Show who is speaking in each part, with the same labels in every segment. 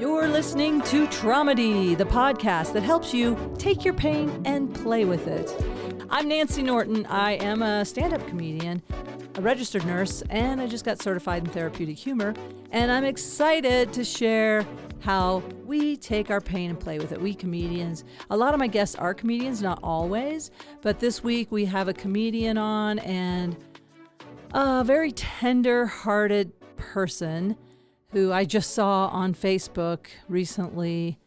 Speaker 1: You're listening to Tromedy, the podcast that helps you take your pain and play with it. I'm Nancy Norton. I am a stand-up comedian, a registered nurse, and I just got certified in therapeutic humor. And I'm excited to share how we take our pain and play with it. We comedians. A lot of my guests are comedians, not always, but this week we have a comedian on and a very tender-hearted person who I just saw on Facebook recently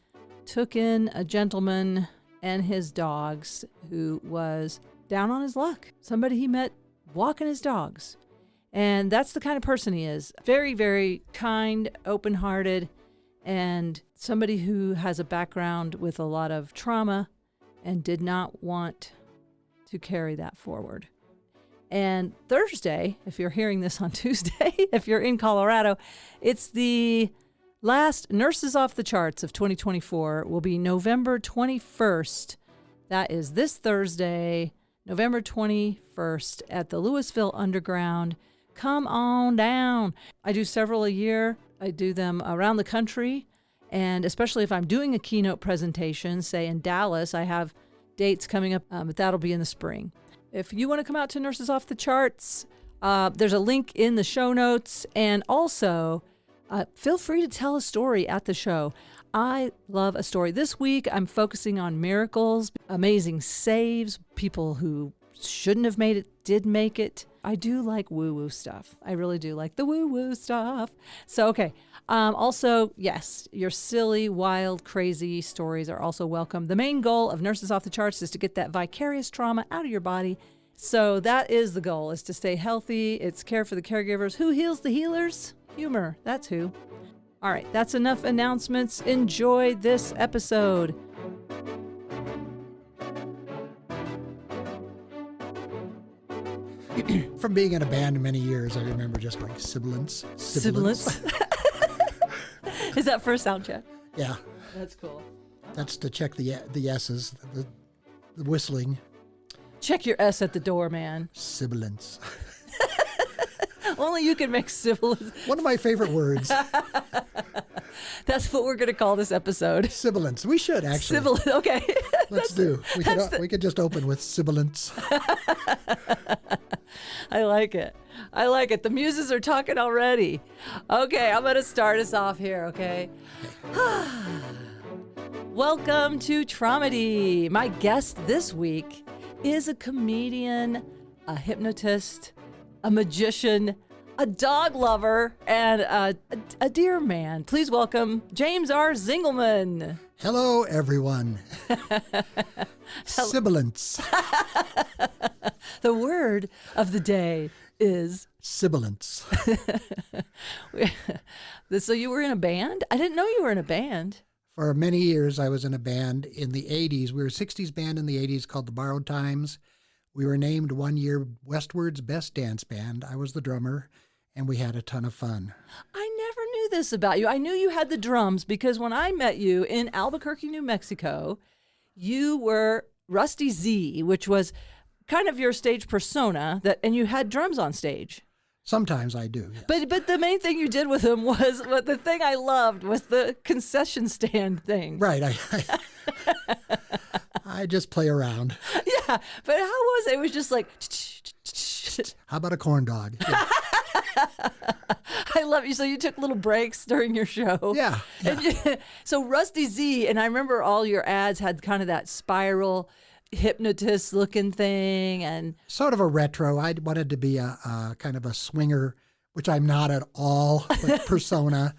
Speaker 1: took in a gentleman and his dogs who was down on his luck. Somebody he met walking his dogs. And that's the kind of person he is. Very, very kind, open-hearted, and somebody who has a background with a lot of trauma and did not want to carry that forward. And Thursday, if you're hearing this on Tuesday, if you're in Colorado, it's the last Nurses Off the Charts of 2024 will be November 21st. That is this Thursday, November 21st at the Louisville Underground. Come on down. I do several a year. I do them around the country. And especially if I'm doing a keynote presentation, say in Dallas, I have dates coming up, but that'll be in the spring. If you want to come out to Nurses Off the Charts, there's a link in the show notes. And also, feel free to tell a story at the show. I love a story. This week, I'm focusing on miracles, amazing saves, people who shouldn't have made it, did make it. I do like woo-woo stuff. I really do like the woo-woo stuff. So, okay. Also, yes, your silly, wild, crazy stories are also welcome. The main goal of Nurses Off the Charts is to get that vicarious trauma out of your body. So that is the goal, is to stay healthy. It's care for the caregivers. Who heals the healers? Humor. That's who. All right, that's enough announcements. Enjoy this episode.
Speaker 2: From being in a band many years, I remember just going Sibilance.
Speaker 1: Sibilance. Is that for a sound check?
Speaker 2: Yeah.
Speaker 1: That's cool.
Speaker 2: That's to check the S's, the whistling.
Speaker 1: Check your S at the door, man.
Speaker 2: Sibilance.
Speaker 1: Only you can make sibilance.
Speaker 2: One of my favorite words.
Speaker 1: That's what we're going to call this episode.
Speaker 2: Sibilance. We should, actually.
Speaker 1: Sibilance. Okay.
Speaker 2: Let's do. We could just open with Sibilance.
Speaker 1: I like it. I like it. The muses are talking already. Okay, I'm going to start us off here, okay? Welcome to Tromedy. My guest this week is a comedian, a hypnotist, a magician, a dog lover, and a dear man. Please welcome James R. Zingelman.
Speaker 2: Hello, everyone. Sibilance.
Speaker 1: The word of the day is
Speaker 2: Sibilance.
Speaker 1: So you were in a band? I didn't know you were in a band.
Speaker 2: For many years, I was in a band in the 80s. We were a 60s band in the 80s called the Borrowed Times. We were named one year Westward's Best Dance Band. I was the drummer, and we had a ton of fun.
Speaker 1: I never knew this about you. I knew you had the drums because when I met you in Albuquerque, New Mexico, you were Rusty Z, which was kind of your stage persona, and you had drums on stage.
Speaker 2: Sometimes I do. Yes.
Speaker 1: But the main thing you did with them was, the thing I loved was the concession stand thing.
Speaker 2: Right. I just play around.
Speaker 1: Yeah, but how was it? It was just like...
Speaker 2: How about a corn dog? Yeah.
Speaker 1: I love you. So you took little breaks during your show.
Speaker 2: Yeah.
Speaker 1: So Rusty Z, and I remember all your ads had kind of that spiral hypnotist looking thing, and
Speaker 2: sort of a retro. I wanted to be a kind of a swinger, which I'm not at all, but persona.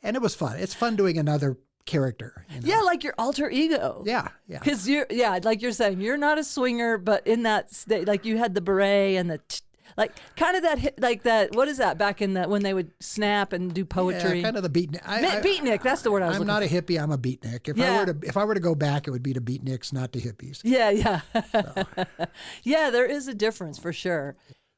Speaker 2: And it was fun. It's fun doing another character. You know?
Speaker 1: Yeah, like your alter ego.
Speaker 2: Yeah.
Speaker 1: Because like you're saying, you're not a swinger, but in that state, like you had the beret and the like kind of that, what is that back in when they would snap and do poetry?
Speaker 2: Yeah, kind of the beatnik.
Speaker 1: Beatnik, that's the word I was looking for.
Speaker 2: I'm not a hippie, I'm a beatnik. If I were to go back, it would be to beatniks, not to hippies.
Speaker 1: Yeah.
Speaker 2: So.
Speaker 1: Yeah, there is a difference for sure.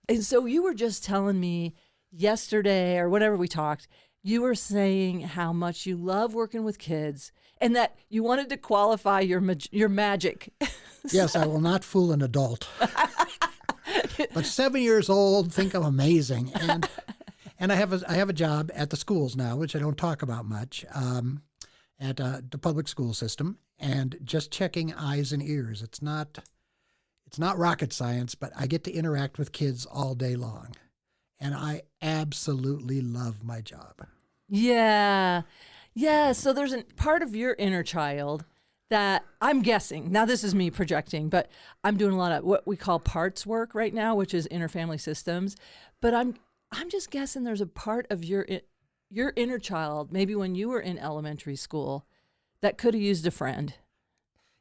Speaker 1: And so you were just telling me yesterday or whenever we talked, you were saying how much you love working with kids and that you wanted to qualify your magic.
Speaker 2: Yes, I will not fool an adult. But 7 years old, think I'm amazing. And I have a job at the schools now, which I don't talk about much. at the public school system and just checking eyes and ears. It's not rocket science, but I get to interact with kids all day long. And I absolutely love my job.
Speaker 1: Yeah. Yeah. So there's a part of your inner child that I'm guessing, now this is me projecting, but I'm doing a lot of what we call parts work right now, which is interfamily systems. But I'm just guessing there's a part of your inner child, maybe when you were in elementary school, that could have used a friend.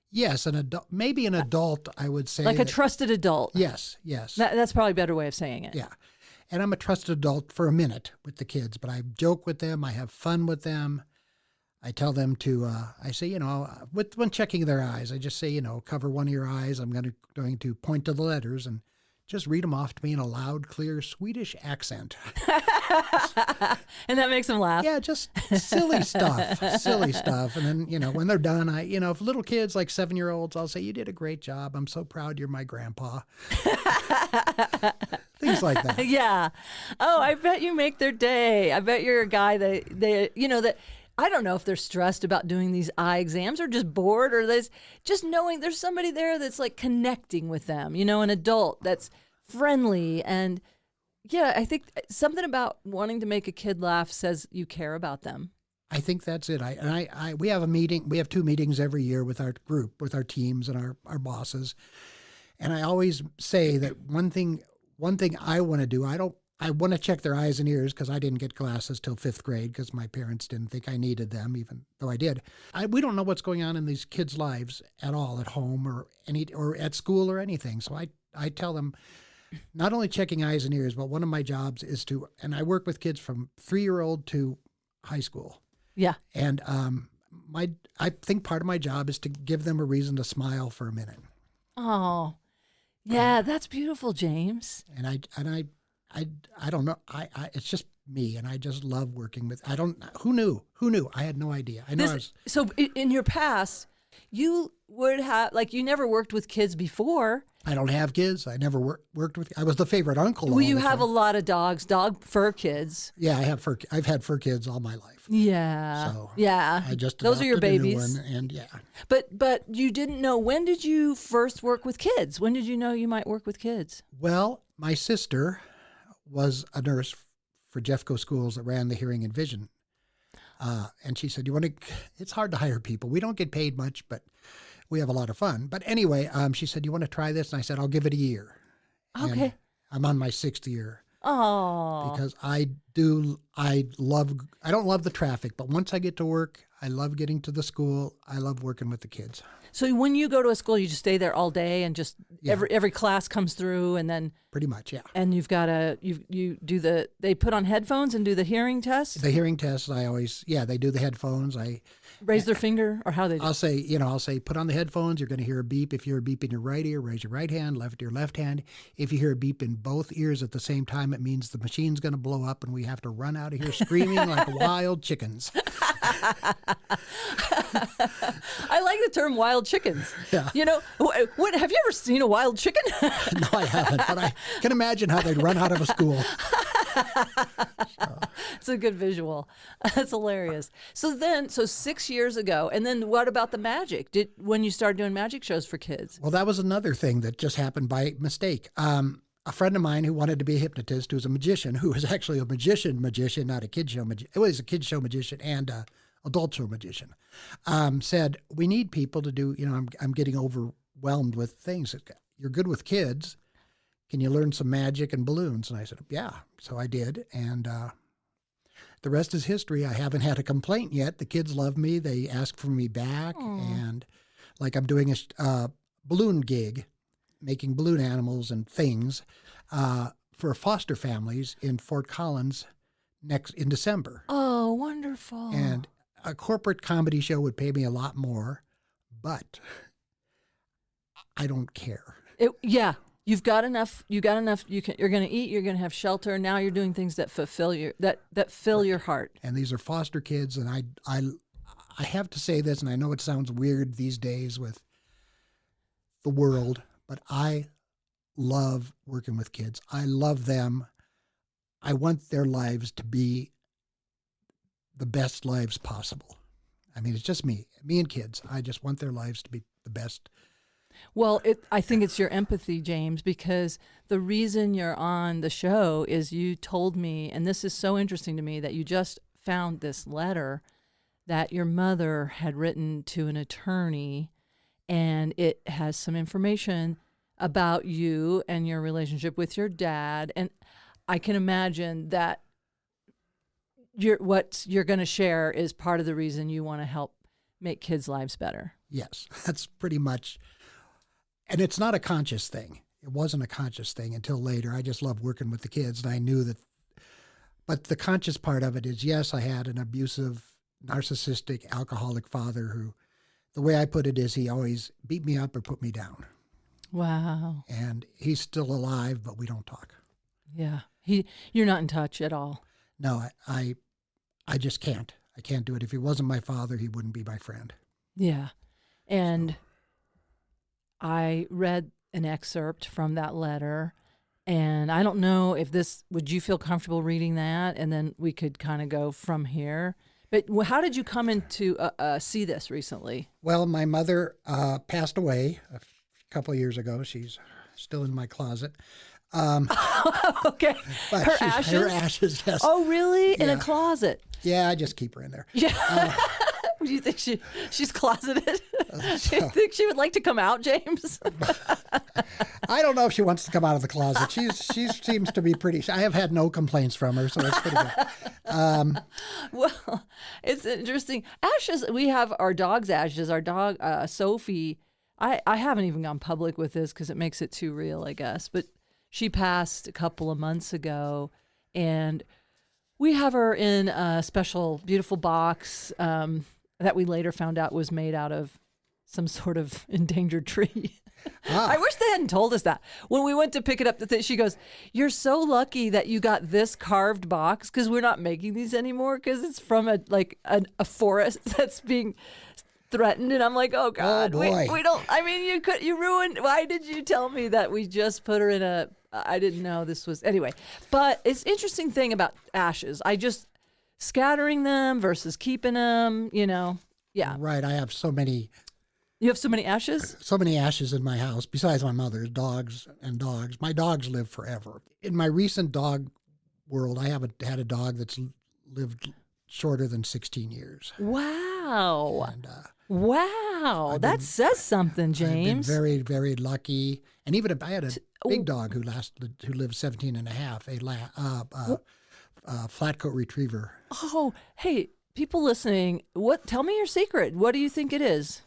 Speaker 2: Yes, an adult, maybe an adult, I would say.
Speaker 1: Like a trusted adult.
Speaker 2: Yes.
Speaker 1: That's probably a better way of saying it.
Speaker 2: Yeah. And I'm a trusted adult for a minute with the kids, but I joke with them. I have fun with them. I tell them to, I say, when checking their eyes, I just say, cover one of your eyes. I'm going to point to the letters and just read them off to me in a loud, clear Swedish accent.
Speaker 1: And that makes them laugh.
Speaker 2: Yeah, just silly stuff. And then, when they're done, if little kids like 7-year-olds, I'll say, you did a great job. I'm so proud you're my grandpa. Things like that.
Speaker 1: Yeah. Oh, I bet you make their day. I bet you're a guy that I don't know if they're stressed about doing these eye exams or just bored, or just knowing there's somebody there that's like connecting with them, an adult that's friendly. And yeah, I think something about wanting to make a kid laugh says you care about them.
Speaker 2: I think that's it. We have a meeting. We have 2 meetings every year with our group, with our teams and our bosses. And I always say that one thing I want to do, I want to check their eyes and ears because I didn't get glasses till 5th grade because my parents didn't think I needed them, even though I did. We don't know what's going on in these kids' lives at all, at home or at school or anything. So I tell them, not only checking eyes and ears, but one of my jobs is and I work with kids from 3-year-old to high school.
Speaker 1: Yeah.
Speaker 2: And I think part of my job is to give them a reason to smile for a minute.
Speaker 1: Oh, yeah, that's beautiful, James.
Speaker 2: And I don't know. It's just me, and I just love working with. Who knew? I had no idea.
Speaker 1: So in your past, you would have you never worked with kids before.
Speaker 2: I don't have kids. I never worked with. I was the favorite uncle.
Speaker 1: Well, you have a lot of dog fur kids.
Speaker 2: Yeah, I have fur. I've had fur kids all my life.
Speaker 1: Yeah.
Speaker 2: So
Speaker 1: yeah,
Speaker 2: I just
Speaker 1: those are your babies.
Speaker 2: And yeah.
Speaker 1: But you didn't know, when did you first work with kids? When did you know you might work with kids?
Speaker 2: Well, my sister was a nurse for Jeffco Schools that ran the hearing and vision. And she said, it's hard to hire people. We don't get paid much, but we have a lot of fun. But anyway, she said, you want to try this? And I said, I'll give it a year.
Speaker 1: Okay.
Speaker 2: And I'm on my 6th year.
Speaker 1: Oh.
Speaker 2: Because I don't love the traffic, but once I get to work, I love getting to the school. I love working with the kids.
Speaker 1: So when you go to a school, you just stay there all day and just every class comes through, and then
Speaker 2: pretty much, yeah.
Speaker 1: And you've got they put on headphones and do the hearing test.
Speaker 2: The hearing test, they do the headphones. I
Speaker 1: raise their finger, or how they do.
Speaker 2: I'll say put on the headphones. You're going to hear a beep. If you hear a beep in your right ear, raise your right hand. Left ear, left hand. If you hear a beep in both ears at the same time, it means the machine's going to blow up and we have to run out of here screaming like wild chickens.
Speaker 1: I like the term wild chickens.
Speaker 2: Yeah.
Speaker 1: What have you ever seen a wild chicken?
Speaker 2: No, I haven't, but I can imagine how they'd run out of a school.
Speaker 1: It's a good visual. That's hilarious. So 6 years ago, and then what about the magic? When you started doing magic shows for kids?
Speaker 2: Well, that was another thing that just happened by mistake. A friend of mine who wanted to be a hypnotist, who's a magician, who was actually a magician, not a kid show magician. It was a kid show magician and adult show magician. Said, we need people to do, I'm getting overwhelmed with things. You're good with kids. Can you learn some magic and balloons? And I said, yeah. So I did. And the rest is history. I haven't had a complaint yet. The kids love me. They ask for me back. Aww. And I'm doing a balloon gig, making balloon animals and things for foster families in Fort Collins in December.
Speaker 1: Oh, wonderful.
Speaker 2: And a corporate comedy show would pay me a lot more, but I don't care.
Speaker 1: You've got enough. You're going to eat. You're going to have shelter. Now you're doing things that fulfill that fill your heart.
Speaker 2: And these are foster kids. And I have to say this, and I know it sounds weird these days with the world, but I love working with kids. I love them. I want their lives to be the best lives possible. I mean, it's just me and kids. I just want their lives to be the best.
Speaker 1: Well, I think it's your empathy, James, because the reason you're on the show is you told me, and this is so interesting to me, that you just found this letter that your mother had written to an attorney, and it has some information about you and your relationship with your dad. And I can imagine that what you're going to share is part of the reason you want to help make kids' lives better.
Speaker 2: Yes, that's pretty much. And it's not a conscious thing. It wasn't a conscious thing until later. I just love working with the kids, and I knew that. But the conscious part of it is, yes, I had an abusive, narcissistic, alcoholic father who, the way I put it is, he always beat me up or put me down.
Speaker 1: Wow.
Speaker 2: And he's still alive, but we don't talk.
Speaker 1: Yeah. You're not in touch at all.
Speaker 2: No, I just can't. I can't do it. If he wasn't my father, he wouldn't be my friend.
Speaker 1: Yeah. And I read an excerpt from that letter, and I don't know if would you feel comfortable reading that? And then we could kind of go from here. But how did you come into see this recently?
Speaker 2: Well, my mother passed away a couple of years ago. She's still in my closet.
Speaker 1: Okay. Her ashes?
Speaker 2: Her ashes, yes.
Speaker 1: Oh, really?
Speaker 2: Yeah.
Speaker 1: In a closet?
Speaker 2: Yeah, I just keep her in there.
Speaker 1: Yeah. Do you think she's closeted? Do you think she would like to come out, James?
Speaker 2: I don't know if she wants to come out of the closet. She seems to be pretty. I have had no complaints from her, so it's pretty good.
Speaker 1: Well, it's interesting. Ashes. We have our dog's ashes. Our dog, Sophie. I haven't even gone public with this because it makes it too real, I guess. But she passed a couple of months ago, and we have her in a special, beautiful box that we later found out was made out of some sort of endangered tree. I wish they hadn't told us that. When we went to pick it up, she goes, "You're so lucky that you got this carved box because we're not making these anymore because it's from a forest that's being threatened." And I'm like, "Oh God, we don't." I mean, you ruined. Why did you tell me that we just put her in a? I didn't know this was anyway. But it's interesting thing about ashes. I just scattering them versus keeping them. Yeah.
Speaker 2: Right. I have so many.
Speaker 1: You have so many ashes?
Speaker 2: So many ashes in my house, besides my mother's, dogs. My dogs live forever. In my recent dog world, I haven't had a dog that's lived shorter than 16 years.
Speaker 1: Wow.
Speaker 2: And,
Speaker 1: wow. That says something, James.
Speaker 2: I've been very, very lucky. And even if I had a big dog who lived 17 and a half, a flat-coat retriever.
Speaker 1: Oh, hey, people listening, tell me your secret. What do you think it is?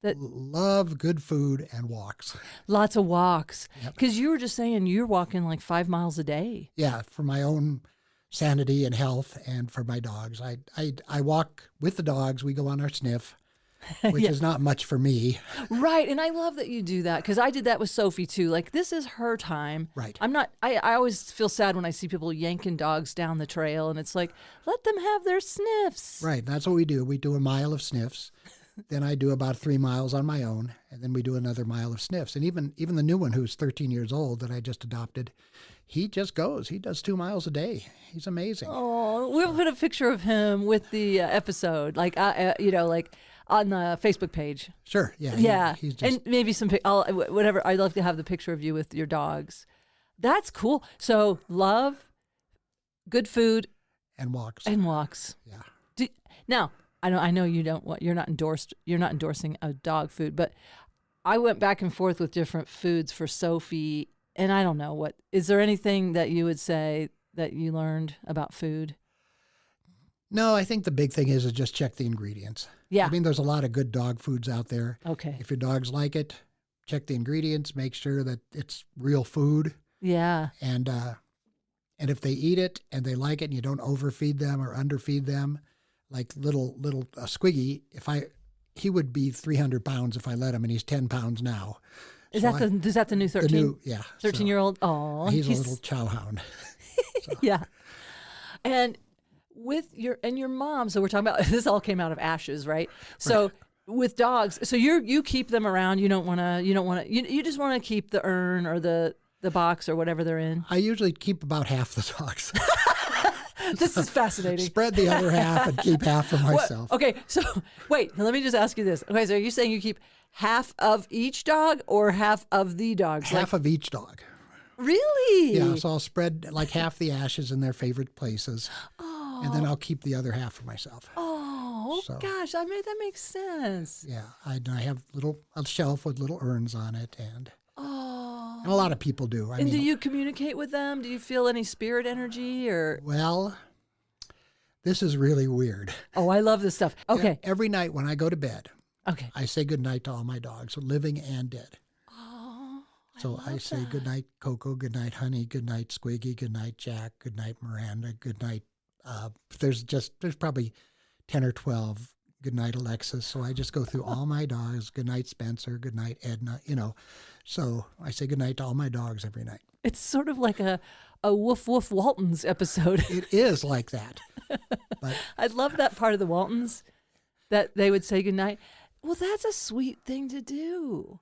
Speaker 2: Love good food and walks. Lots
Speaker 1: of walks. Because you were just saying you're walking like 5 miles a day.
Speaker 2: Yeah, for my own sanity and health and for my dogs. I walk with the dogs. We go on our sniff, which is not much for me.
Speaker 1: Right. And I love that you do that because I did that with Sophie too. Like, this is her time.
Speaker 2: Right.
Speaker 1: I always feel sad when I see people yanking dogs down the trail, and it's like, let them have their sniffs.
Speaker 2: Right. That's what we do. We do a mile of sniffs. Then I do about 3 miles on my own, and then we do another mile of sniffs. And even the new one, who's 13 years old, that I just adopted, he just goes. He does 2 miles a day. He's amazing.
Speaker 1: Oh, we'll put a picture of him with the episode, like on the Facebook page.
Speaker 2: Sure. Yeah.
Speaker 1: Yeah.
Speaker 2: He's just...
Speaker 1: And maybe whatever. I'd love to have the picture of you with your dogs. That's cool. So love, good food,
Speaker 2: and walks. Yeah.
Speaker 1: Now. I know you don't. You're not endorsing a dog food, but I went back and forth with different foods for Sophie, and I don't know is there anything that you would say that you learned about food?
Speaker 2: No, I think the big thing is just check the ingredients.
Speaker 1: Yeah.
Speaker 2: I mean, there's a lot of good dog foods out there.
Speaker 1: Okay.
Speaker 2: If your dogs like it, check the ingredients, make sure that it's real food.
Speaker 1: Yeah.
Speaker 2: And if they eat it and they like it and you don't overfeed them or underfeed them, like little Squiggy, he would be 300 pounds if I let him, and he's 10 pounds now.
Speaker 1: Is that the new 13? 13-year-old? Oh,
Speaker 2: he's a little chow hound.
Speaker 1: So. Yeah. And with your mom, so we're talking about this all came out of ashes, right? So with dogs, so you keep them around. You just want to keep the urn or the box or whatever they're in.
Speaker 2: I usually keep about half the dogs.
Speaker 1: This is fascinating.
Speaker 2: Spread the other half and keep half for myself.
Speaker 1: Okay, so wait, let me just ask you this. Okay, so are you saying you keep half of each dog or half of the dogs?
Speaker 2: Half of each dog.
Speaker 1: Really?
Speaker 2: Yeah, so I'll spread like half the ashes in their favorite places.
Speaker 1: Oh.
Speaker 2: And then I'll keep the other half for myself.
Speaker 1: Oh,
Speaker 2: So,
Speaker 1: gosh, that makes sense.
Speaker 2: yeah, I have a shelf with little urns on it, and a lot of people do.
Speaker 1: And do you communicate with them? Do you feel any spirit energy or?
Speaker 2: Well, this is really weird.
Speaker 1: Oh, I love this stuff. Okay.
Speaker 2: Every night when I go to bed,
Speaker 1: Okay.
Speaker 2: I say goodnight to all my dogs, living and dead.
Speaker 1: Oh,
Speaker 2: So I say goodnight, Coco, goodnight, Honey, goodnight, Squiggy, goodnight, Jack, goodnight, Miranda, goodnight. There's probably 10 or 12 goodnight, Alexis. So I just go through all my dogs. Goodnight, Spencer, goodnight, Edna, So I say goodnight to all my dogs every night.
Speaker 1: It's sort of like a Woof Woof Waltons episode.
Speaker 2: It is like that. But
Speaker 1: I love that part of the Waltons that they would say goodnight. Well, that's a sweet thing to do.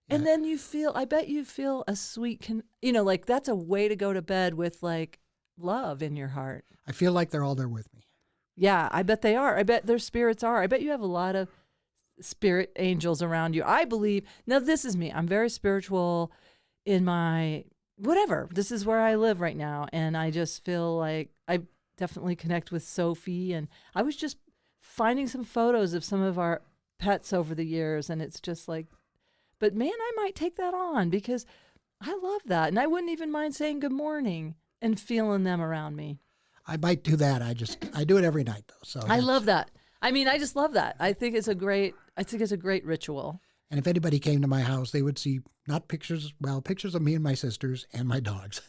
Speaker 2: Yeah.
Speaker 1: And then I bet you feel a sweet, like that's a way to go to bed with like love in your heart.
Speaker 2: I feel like they're all there with me.
Speaker 1: Yeah, I bet they are. I bet their spirits are. I bet you have a lot of spirit angels around you. I believe, now this is me. I'm very spiritual in my, whatever. This is where I live right now. And I just feel like I definitely connect with Sophie. And I was just finding some photos of some of our pets over the years. And it's just like, but man, I might take that on because I love that. And I wouldn't even mind saying good morning and feeling them around me.
Speaker 2: I might do that. I do it every night though. So
Speaker 1: I love that. I mean, I just love that. I think it's a great ritual.
Speaker 2: And if anybody came to my house, they would see pictures of me and my sisters and my dogs.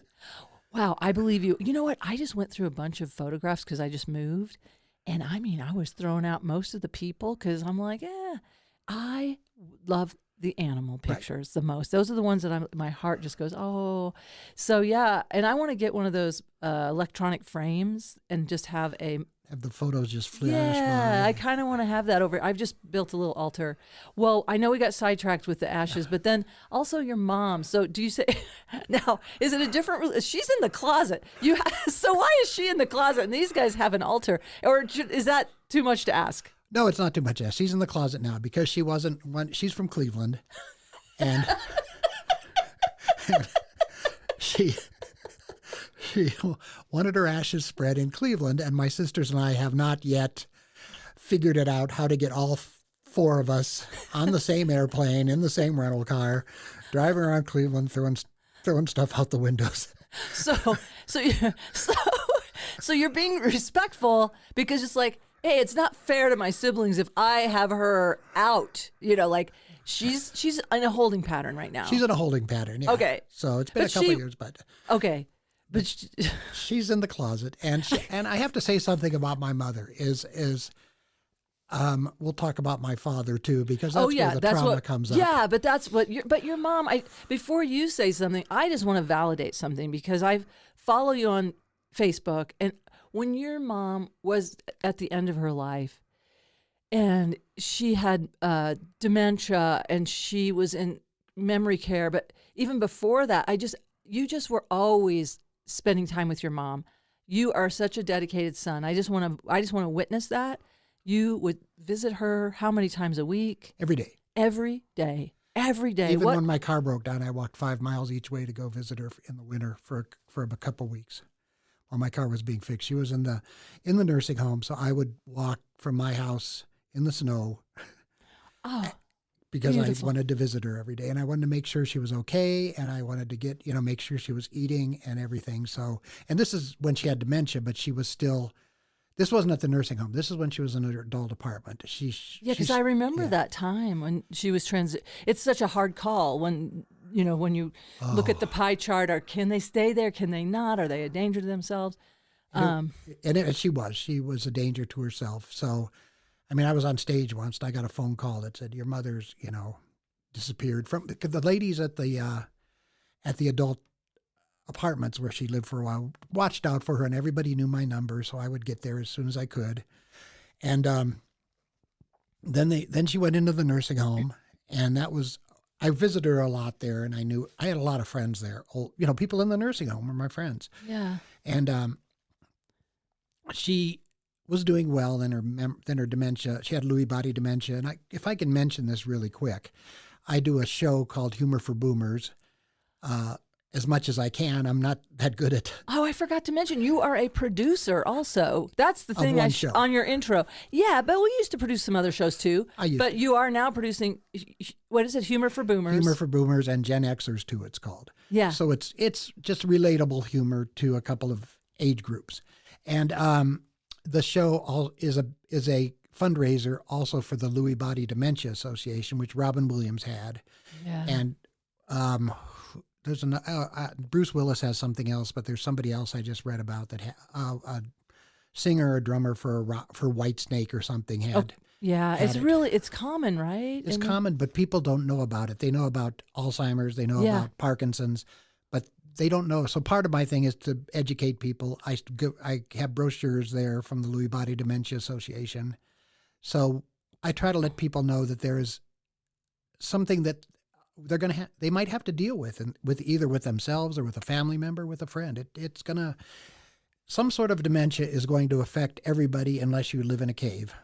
Speaker 1: Wow, I believe you. You know what? I just went through a bunch of photographs because I just moved. And I mean, I was throwing out most of the people because I'm like, I love the animal pictures the most. Those are the ones that my heart just goes, oh. So yeah, and I want to get one of those electronic frames and just have
Speaker 2: the photos just flash by.
Speaker 1: Yeah, I kind of want to have that over. I've just built a little altar. Well, I know we got sidetracked with the ashes, but then also your mom. So do you say, now, is it a different, she's in the closet. So why is she in the closet and these guys have an altar? Or is that too much to ask?
Speaker 2: No, it's not too much. She's in the closet now because she's from Cleveland, and she wanted her ashes spread in Cleveland, and my sisters and I have not yet figured it out how to get all four of us on the same airplane in the same rental car, driving around Cleveland, throwing stuff out the windows.
Speaker 1: So you're being respectful because it's like, hey, it's not fair to my siblings if I have her out. Like she's in a holding pattern right now.
Speaker 2: She's in a holding pattern. Yeah.
Speaker 1: Okay.
Speaker 2: So it's been a couple of years, but
Speaker 1: okay. But
Speaker 2: she's in the closet, and I have to say something about my mother is we'll talk about my father too because that's where the trauma comes up.
Speaker 1: Yeah, but that's what. But your mom. Before you say something, I just want to validate something because I follow you on Facebook, and when your mom was at the end of her life, and she had dementia, and she was in memory care, but even before that, you just were always spending time with your mom. You are such a dedicated son. I just want to witness that. You would visit her how many times a week?
Speaker 2: Every day.
Speaker 1: Every day. Every day.
Speaker 2: Even when my car broke down, I walked 5 miles each way to go visit her in the winter for a couple of weeks while my car was being fixed. She was in the nursing home, so I would walk from my house in the snow.
Speaker 1: Oh.
Speaker 2: Because
Speaker 1: beautiful.
Speaker 2: I wanted to visit her every day, and I wanted to make sure she was okay, and I wanted to make sure she was eating and everything. So, and this is when she had dementia, but she was still. This wasn't at the nursing home. This is when she was in an adult apartment.
Speaker 1: Because I remember that time when she was It's such a hard call when you look at the pie chart. Or can they stay there? Can they not? Are they a danger to themselves?
Speaker 2: She was a danger to herself. So. I mean, I was on stage once, and I got a phone call that said, your mother's, disappeared from the ladies at the adult apartments where she lived for a while, watched out for her, and everybody knew my number, so I would get there as soon as I could. And then she went into the nursing home, and I visited her a lot there, and I had a lot of friends there. People in the nursing home were my friends.
Speaker 1: Yeah.
Speaker 2: And she was doing well. Then her dementia. She had Lewy body dementia. And if I can mention this really quick, I do a show called Humor for Boomers. As much as I can. I'm not that good at.
Speaker 1: Oh, I forgot to mention you are a producer also. That's the thing
Speaker 2: show.
Speaker 1: On your intro. Yeah, but we used to produce some other shows too. But you are now producing. What is it? Humor for Boomers.
Speaker 2: Humor for Boomers and Gen Xers too. It's called.
Speaker 1: Yeah.
Speaker 2: So it's just relatable humor to a couple of age groups, and the show is a fundraiser also for the Lewy Body Dementia Association, which Robin Williams had.
Speaker 1: Yeah.
Speaker 2: And there's Bruce Willis has something else, but there's somebody else I just read about that a singer or drummer for Whitesnake or something had.
Speaker 1: Oh, yeah, it's common, right?
Speaker 2: It's common, but people don't know about it. They know about Alzheimer's, they know about Parkinson's, but they don't know. So part of my thing is to educate people. I have brochures there from the Lewy Body Dementia Association. So I try to let people know that there is something that they might have to deal with, and either with themselves or with a family member, with a friend. Some sort of dementia is going to affect everybody unless you live in a cave.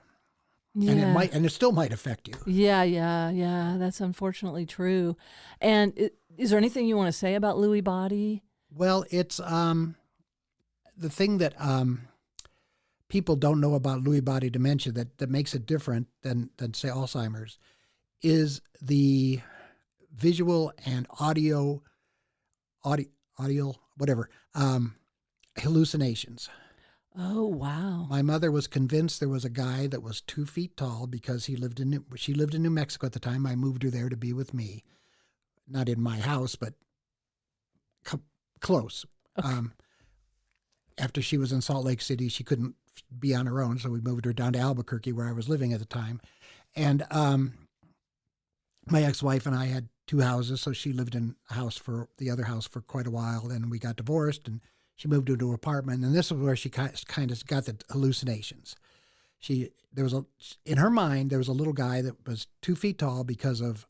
Speaker 2: Yeah. And it still might affect you.
Speaker 1: Yeah. That's unfortunately true. And is there anything you want to say about Lewy body?
Speaker 2: Well, it's the thing that people don't know about Lewy body dementia that makes it different than say Alzheimer's is the visual and audio, whatever, hallucinations.
Speaker 1: Oh, wow.
Speaker 2: My mother was convinced there was a guy that was 2 feet tall because she lived in New Mexico at the time. I moved her there to be with me. Not in my house, but close.
Speaker 1: Okay.
Speaker 2: After she was in Salt Lake City, she couldn't be on her own, so we moved her down to Albuquerque where I was living at the time. And my ex-wife and I had 2 houses, so she lived in the other house for quite a while. Then we got divorced, and she moved into an apartment. And this is where she kind of got the hallucinations. In her mind, there was a little guy that was 2 feet tall because of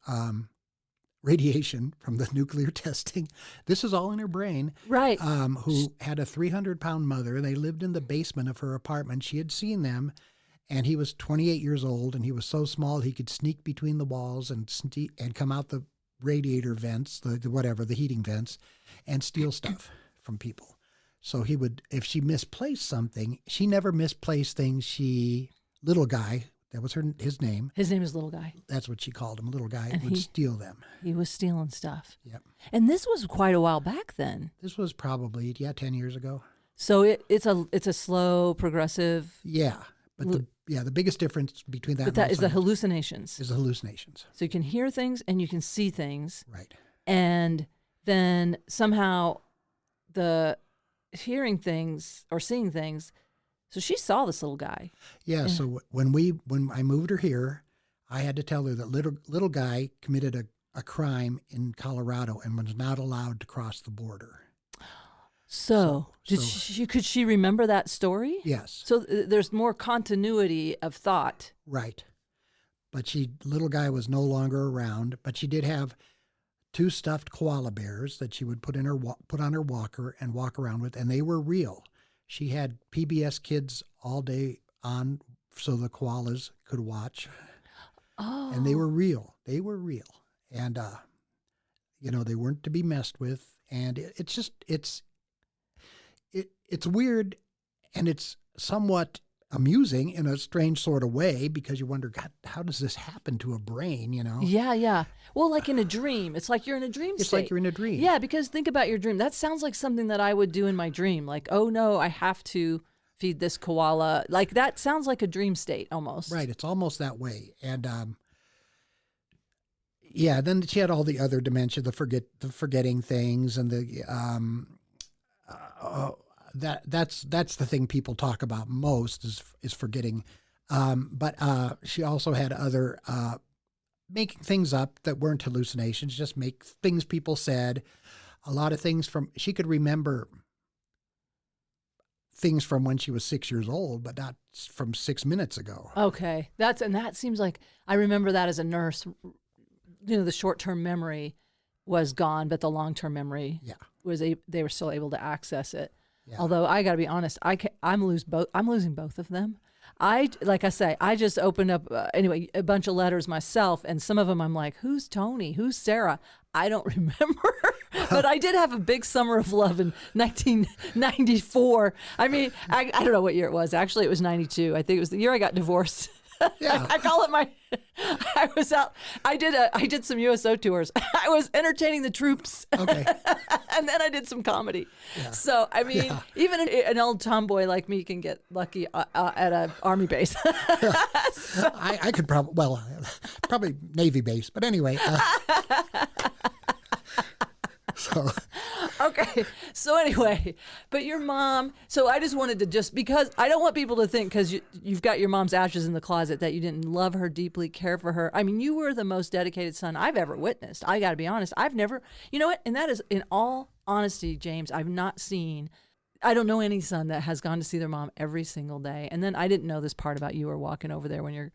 Speaker 2: radiation from the nuclear testing. This is all in her brain.
Speaker 1: Right.
Speaker 2: Who had a 300-pound mother. They lived in the basement of her apartment. She had seen them. And he was 28 years old, and he was so small he could sneak between the walls and come out the radiator vents, the heating vents, and steal stuff from people. So he would, if she misplaced something, she never misplaced things. Little guy, that was his name.
Speaker 1: His name is Little Guy.
Speaker 2: That's what she called him, Little Guy,
Speaker 1: and
Speaker 2: would steal them.
Speaker 1: He was stealing stuff.
Speaker 2: Yep.
Speaker 1: And this was quite a while back then.
Speaker 2: This was probably, 10 years ago.
Speaker 1: So it's a slow, progressive.
Speaker 2: Yeah. But the biggest difference between that
Speaker 1: is the hallucinations.
Speaker 2: Is the hallucinations.
Speaker 1: So you can hear things and you can see things.
Speaker 2: Right.
Speaker 1: And then somehow the hearing things or seeing things. So she saw this little guy.
Speaker 2: Yeah. So when I moved her here, I had to tell her that little guy committed a crime in Colorado and was not allowed to cross the border.
Speaker 1: So could she remember that story?
Speaker 2: Yes.
Speaker 1: So there's more continuity of thought.
Speaker 2: Right. But little guy was no longer around, but she did have 2 stuffed koala bears that she would put on her walker and walk around with, and they were real. She had PBS Kids all day on so the koalas could watch.
Speaker 1: Oh.
Speaker 2: And they were real. And they weren't to be messed with, and it's weird, and it's somewhat amusing in a strange sort of way because you wonder, God, how does this happen to a brain,
Speaker 1: Yeah. Well, like in a dream. It's like you're in a dream state.
Speaker 2: It's like you're in a dream.
Speaker 1: Yeah, because think about your dream. That sounds like something that I would do in my dream. Like, oh, no, I have to feed this koala. Like, that sounds like a dream state almost.
Speaker 2: Right. It's almost that way. And, then she had all the other dementia, the forgetting things and that's the thing people talk about most is forgetting. But she also had other making things up that weren't hallucinations, just make things people said. A lot of things she could remember things from when she was 6 years old, but not from 6 minutes ago.
Speaker 1: Okay. That seems like I remember that as a nurse. The short-term memory was gone, but the long-term memory they were still able to access it.
Speaker 2: Yeah.
Speaker 1: Although I got to be honest, I'm losing both of them. Like I say, I just opened up anyway a bunch of letters myself, and some of them I'm like, who's Tony? Who's Sarah? I don't remember. But I did have a big summer of love in 1994. I mean, I don't know what year it was. Actually, it was 92. I think it was the year I got divorced.
Speaker 2: Yeah.
Speaker 1: I call it I was out. I did some USO tours. I was entertaining the troops.
Speaker 2: Okay.
Speaker 1: And then I did some comedy.
Speaker 2: Yeah.
Speaker 1: So, I mean, even an old tomboy like me can get lucky at an Army base.
Speaker 2: So. I could probably Navy base, but anyway. So.
Speaker 1: Okay. So anyway, but your mom, so I just wanted to because I don't want people to think because you've got your mom's ashes in the closet that you didn't love her deeply, care for her. I mean, you were the most dedicated son I've ever witnessed. I got to be honest. I've never, you know what? And that is in all honesty, James, I don't know any son that has gone to see their mom every single day. And then I didn't know this part about you were walking over there when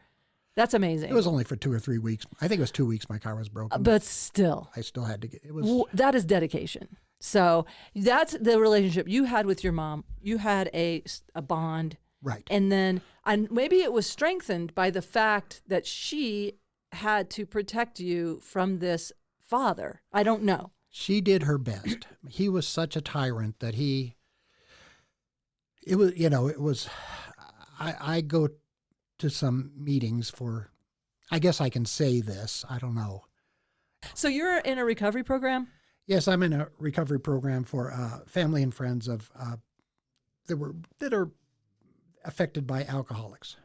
Speaker 1: that's amazing.
Speaker 2: It was only for 2 or 3 weeks. I think it was 2 weeks my car was broken.
Speaker 1: But still.
Speaker 2: I still had to get it.
Speaker 1: That is dedication. So that's the relationship you had with your mom. You had a bond.
Speaker 2: Right.
Speaker 1: And then maybe it was strengthened by the fact that she had to protect you from this father. I don't know.
Speaker 2: She did her best. He was such a tyrant that I go to some meetings for, I guess I can say this, I don't know.
Speaker 1: So you're in a recovery program?
Speaker 2: Yes, I'm in a recovery program for family and friends of that are affected by alcoholics.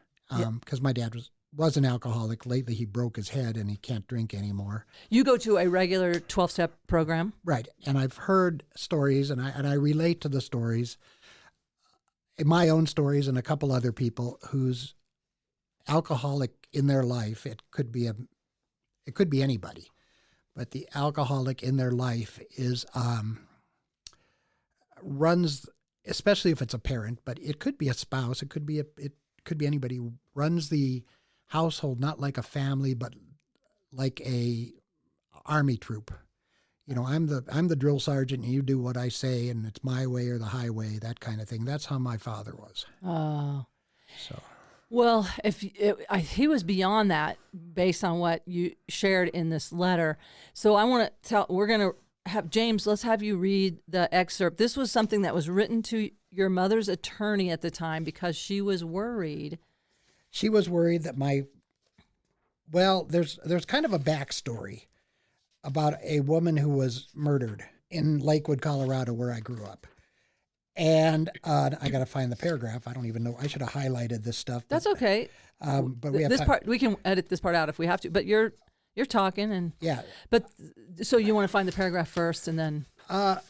Speaker 2: Because my dad was an alcoholic. Lately, he broke his head and he can't drink anymore.
Speaker 1: You go to a regular 12-step program,
Speaker 2: right? And I've heard stories, and I relate to the stories, my own stories, and a couple other people who's alcoholic in their life. It could be anybody. But the alcoholic in their life is runs, especially if it's a parent, but it could be a spouse, it could be anybody, runs the household not like a family, but like a army troop. You know, I'm the drill sergeant, and you do what I say, and it's my way or the highway, that kind of thing. That's how my father was.
Speaker 1: Oh.
Speaker 2: So.
Speaker 1: Well, he was beyond that based on what you shared in this letter. So we're going to have James, let's have you read the excerpt. This was something that was written to your mother's attorney at the time because she was worried.
Speaker 2: She was worried that there's kind of a backstory about a woman who was murdered in Lakewood, Colorado, where I grew up. And I got to find the paragraph. I don't even know. I should have highlighted this stuff.
Speaker 1: That's okay.
Speaker 2: But we have
Speaker 1: this part. We can edit this part out if we have to. But you're talking, and
Speaker 2: yeah.
Speaker 1: But so you want to find the paragraph first, and then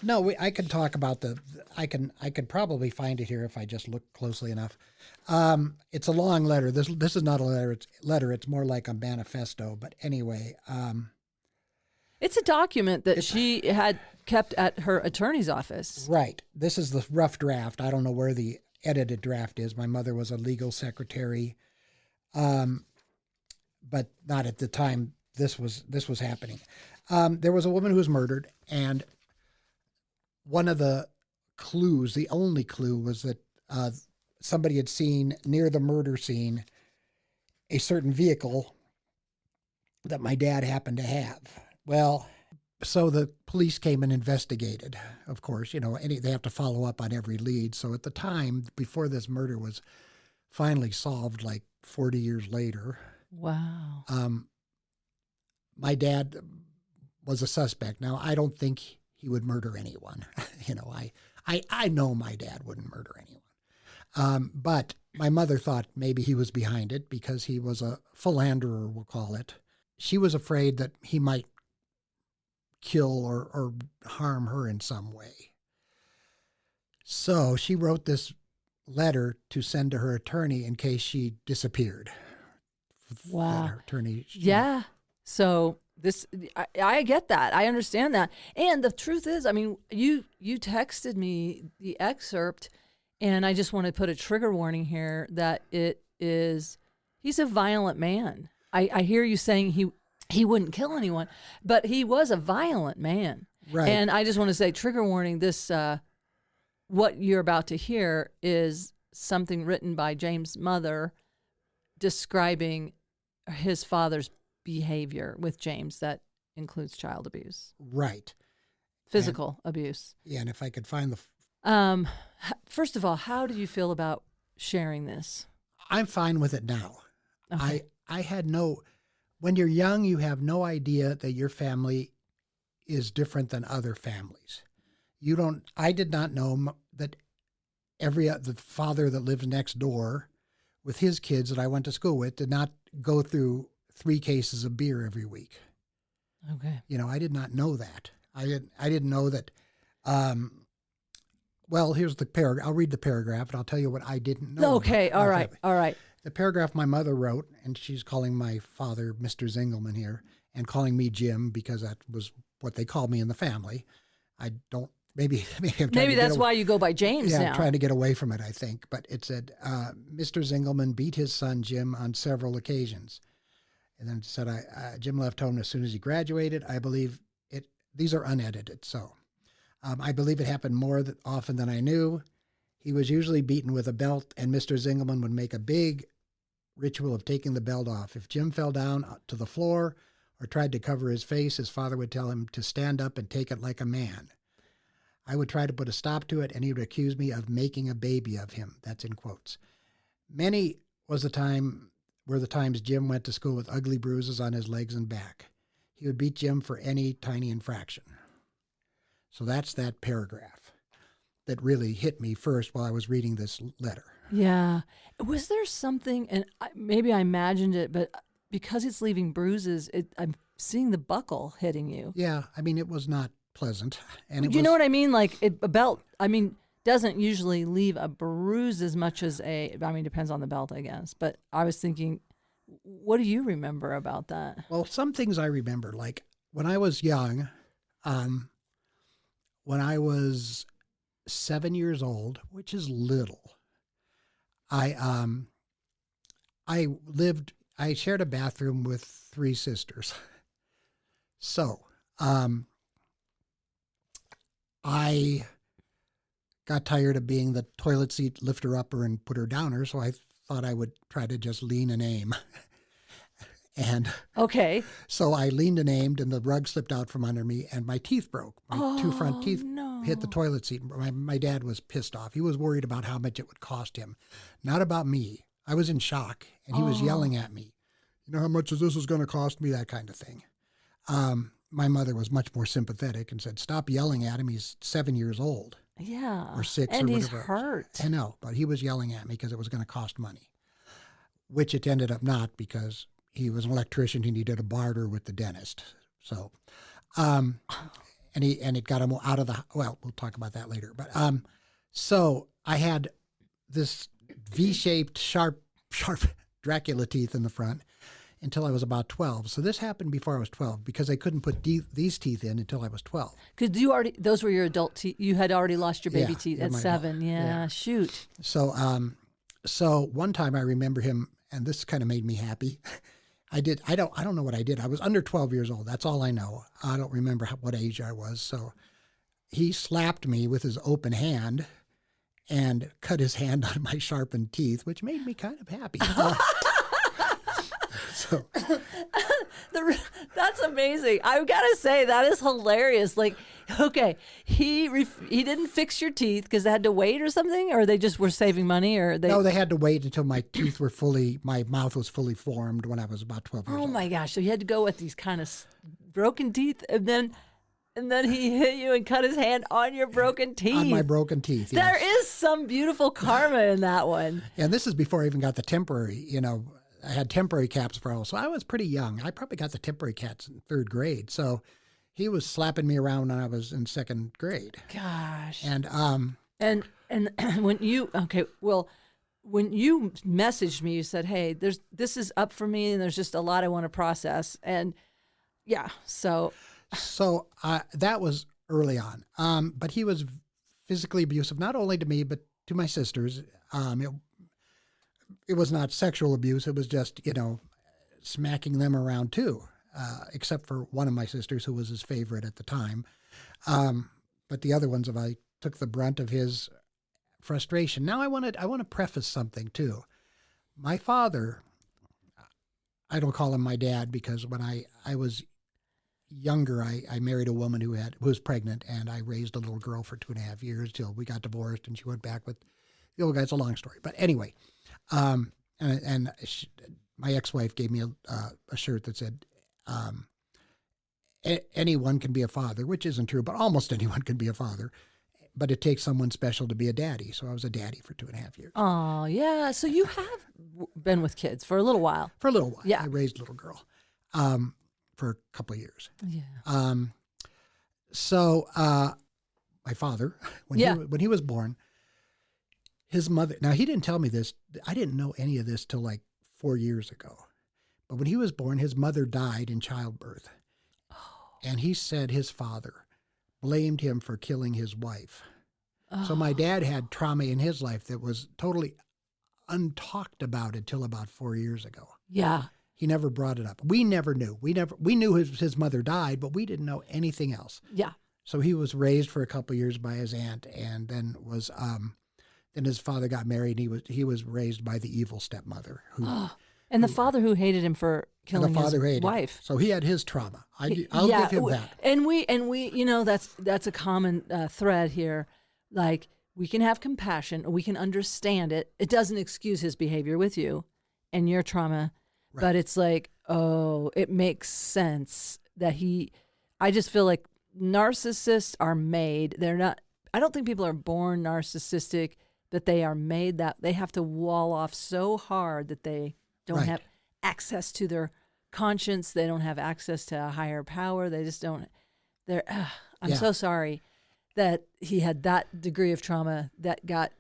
Speaker 2: no, I can talk about I could probably find it here if I just look closely enough. It's a long letter. This is not a letter. It's more like a manifesto. But anyway,
Speaker 1: it's a document that she had kept at her attorney's office.
Speaker 2: Right. This is the rough draft. I don't know where the edited draft is. My mother was a legal secretary, but not at the time this was happening. There was a woman who was murdered, and one of the clues, the only clue, was that somebody had seen near the murder scene a certain vehicle that my dad happened to have. Well, so the police came and investigated, of course, they have to follow up on every lead. So at the time, before this murder was finally solved, like 40 years later.
Speaker 1: Wow.
Speaker 2: My dad was a suspect. Now, I don't think he would murder anyone. I know my dad wouldn't murder anyone. But my mother thought maybe he was behind it because he was a philanderer, we'll call it. She was afraid that he might kill or harm her in some way. So she wrote this letter to send to her attorney in case she disappeared.
Speaker 1: Wow.
Speaker 2: Her attorney.
Speaker 1: Yeah. So I get that. I understand that. And the truth is, I mean, you texted me the excerpt, and I just want to put a trigger warning here that he's a violent man. I hear you saying he wouldn't kill anyone, but he was a violent man.
Speaker 2: Right.
Speaker 1: And I just want to say, trigger warning, this what you're about to hear is something written by James' mother describing his father's behavior with James that includes child abuse.
Speaker 2: Right.
Speaker 1: Physical abuse.
Speaker 2: Yeah, and if I could find the...
Speaker 1: First of all, how do you feel about sharing this?
Speaker 2: I'm fine with it now.
Speaker 1: Okay.
Speaker 2: I had no... When you're young, you have no idea that your family is different than other families. I did not know that the father that lives next door with his kids that I went to school with did not go through 3 cases of beer every week.
Speaker 1: Okay.
Speaker 2: I did not know that. I didn't know that. Well, here's the paragraph. I'll read the paragraph and I'll tell you what I didn't know.
Speaker 1: Okay. All right. All right.
Speaker 2: The paragraph my mother wrote, and she's calling my father Mr. Zingelman here, and calling me Jim because that was what they called me in the family. I don't. Maybe
Speaker 1: that's why you go by James now.
Speaker 2: Yeah, I'm trying to get away from it, I think. But it said, Mr. Zingelman beat his son Jim on several occasions. And then it said, Jim left home as soon as he graduated. I believe it. These are unedited, so I believe it happened more often than I knew. He was usually beaten with a belt, and Mr. Zingelman would make a big ritual of taking the belt off. If Jim fell down to the floor or tried to cover his face, his father would tell him to stand up and take it like a man. I would try to put a stop to it, and he would accuse me of making a baby of him. That's in quotes. Many were the times Jim went to school with ugly bruises on his legs and back. He would beat Jim for any tiny infraction. So that's that paragraph that really hit me first while I was reading this letter.
Speaker 1: Yeah. Was there something, and maybe I imagined it, but because it's leaving bruises, I'm seeing the buckle hitting you.
Speaker 2: Yeah. I mean, it was not pleasant. And
Speaker 1: you know what I mean? Like a belt, doesn't usually leave a bruise as much as depends on the belt, I guess. But I was thinking, what do you remember about that?
Speaker 2: Well, some things I remember, like when I was young, when I was 7 years old, which is little, I shared a bathroom with 3 sisters. So, I got tired of being the toilet seat lifter upper and put her downer, so I thought I would try to just lean and aim. And
Speaker 1: okay.
Speaker 2: So I leaned and aimed, and the rug slipped out from under me, and my teeth broke. My 2 front teeth hit the toilet seat. My dad was pissed off. He was worried about how much it would cost him, not about me. I was in shock, and he was yelling at me. You know how much this is going to cost me, that kind of thing. My mother was much more sympathetic and said, stop yelling at him. He's 7 years old.
Speaker 1: Yeah.
Speaker 2: Or 6
Speaker 1: and
Speaker 2: or whatever.
Speaker 1: And he's hurt.
Speaker 2: I know, but he was yelling at me because it was going to cost money, which it ended up not, because he was an electrician and he did a barter with the dentist. So, and it got him out of the, well, we'll talk about that later. But, so I had this V-shaped, sharp Dracula teeth in the front until I was about 12. So this happened before I was 12 because I couldn't put these teeth in until I was 12.
Speaker 1: Because those were your adult teeth. You had already lost your baby teeth at 7.
Speaker 2: Yeah,
Speaker 1: shoot.
Speaker 2: So, so one time I remember him, and this kind of made me happy. I don't know what I did. I was under 12 years old. That's all I know. I don't remember what age I was. So he slapped me with his open hand and cut his hand on my sharpened teeth, which made me kind of happy. So
Speaker 1: that's amazing. I've got to say, that is hilarious. Like, okay, he didn't fix your teeth because they had to wait or something, or they just were saving money, or they...
Speaker 2: No, they had to wait until my mouth was fully formed when I was about 12 years old.
Speaker 1: Oh my gosh. So you had to go with these kind of broken teeth, and then he hit you and cut his hand on your broken teeth.
Speaker 2: On my broken teeth, yes.
Speaker 1: There is some beautiful karma in that one.
Speaker 2: And this is before I even got the temporary, I had temporary caps for all. So I was pretty young. I probably got the temporary caps in 3rd grade. So he was slapping me around when I was in 2nd grade.
Speaker 1: Gosh.
Speaker 2: And
Speaker 1: when you messaged me, you said, hey, this is up for me, and there's just a lot I want to process. And yeah, so
Speaker 2: that was early on. But he was physically abusive, not only to me, but to my sisters. It was not sexual abuse. It was just, smacking them around too, except for one of my sisters who was his favorite at the time. But the other ones, if I took the brunt of his frustration. Now I want to preface something too. My father, I don't call him my dad because when I was younger, I married a woman who was pregnant, and I raised a little girl for 2.5 years till we got divorced, and she went back with the old guy. It's a long story, but anyway, my ex-wife gave me a shirt that said, anyone can be a father, which isn't true, but almost anyone can be a father. But it takes someone special to be a daddy. So I was a daddy for 2.5 years.
Speaker 1: Oh, yeah. So you have been with kids for a little while.
Speaker 2: For a little while.
Speaker 1: Yeah.
Speaker 2: I raised a little girl for a couple of years.
Speaker 1: Yeah.
Speaker 2: So my father, when he was born, his mother, now he didn't tell me this. I didn't know any of this till like 4 years ago. But when he was born, his mother died in childbirth. Oh. And he said his father blamed him for killing his wife. Oh. So my dad had trauma in his life that was totally untalked about until about 4 years ago.
Speaker 1: Yeah.
Speaker 2: He never brought it up. We never knew. We knew his mother died, but we didn't know anything else.
Speaker 1: Yeah.
Speaker 2: So he was raised for a couple of years by his aunt, and then then his father got married. And he was raised by the evil stepmother
Speaker 1: the father who hated him for killing his wife.
Speaker 2: So he had his trauma. I'll give him that.
Speaker 1: And we, that's a common thread here. Like, we can have compassion, we can understand it. It doesn't excuse his behavior with you and your trauma, right. But it's like, oh, it makes sense that I just feel like narcissists are made. I don't think people are born narcissistic, but they are made that they have to wall off so hard that they don't
Speaker 2: right.
Speaker 1: have access to their conscience. They don't have access to a higher power. They just don't. I'm so sorry that he had that degree of trauma that got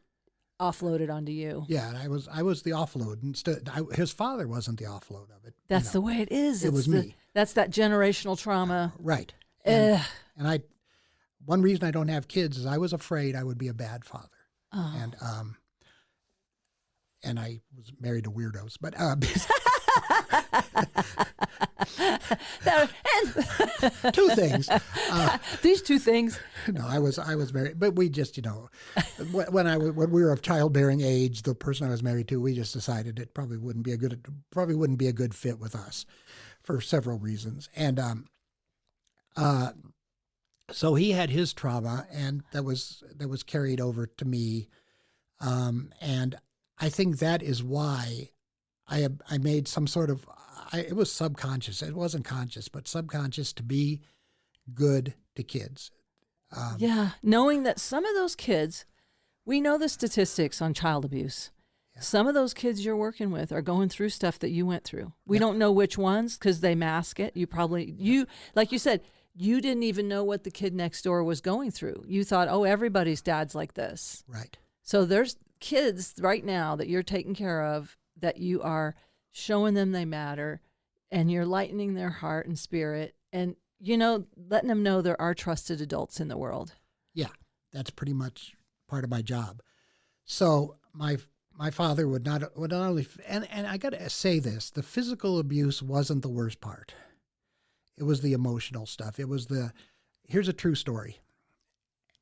Speaker 1: offloaded onto you.
Speaker 2: Yeah, and I was the offload. Instead, his father wasn't the offload of it.
Speaker 1: That's the way it is.
Speaker 2: It was me.
Speaker 1: That's that generational trauma.
Speaker 2: Right. One reason I don't have kids is I was afraid I would be a bad father. Oh. And I was married to weirdos, but two things.
Speaker 1: These two things.
Speaker 2: No, I was married, but we just, when we were of childbearing age, the person I was married to, we just decided it probably wouldn't be a good fit with us, for several reasons, and so he had his trauma, and that was carried over to me, and I think that is why I made some sort of, it was subconscious. It wasn't conscious, but subconscious to be good to kids.
Speaker 1: Knowing that some of those kids, we know the statistics on child abuse. Yeah. Some of those kids you're working with are going through stuff that you went through. We don't know which ones because they mask it. Like you said, you didn't even know what the kid next door was going through. You thought, oh, everybody's dad's like this.
Speaker 2: Right.
Speaker 1: So there's kids right now that you're taking care of, that you are showing them they matter, and you're lightening their heart and spirit, and letting them know there are trusted adults in the world. Yeah,
Speaker 2: that's pretty much part of my job. So my father would not only, and I got to say this, the physical abuse wasn't the worst part. It was the emotional stuff. Here's a true story,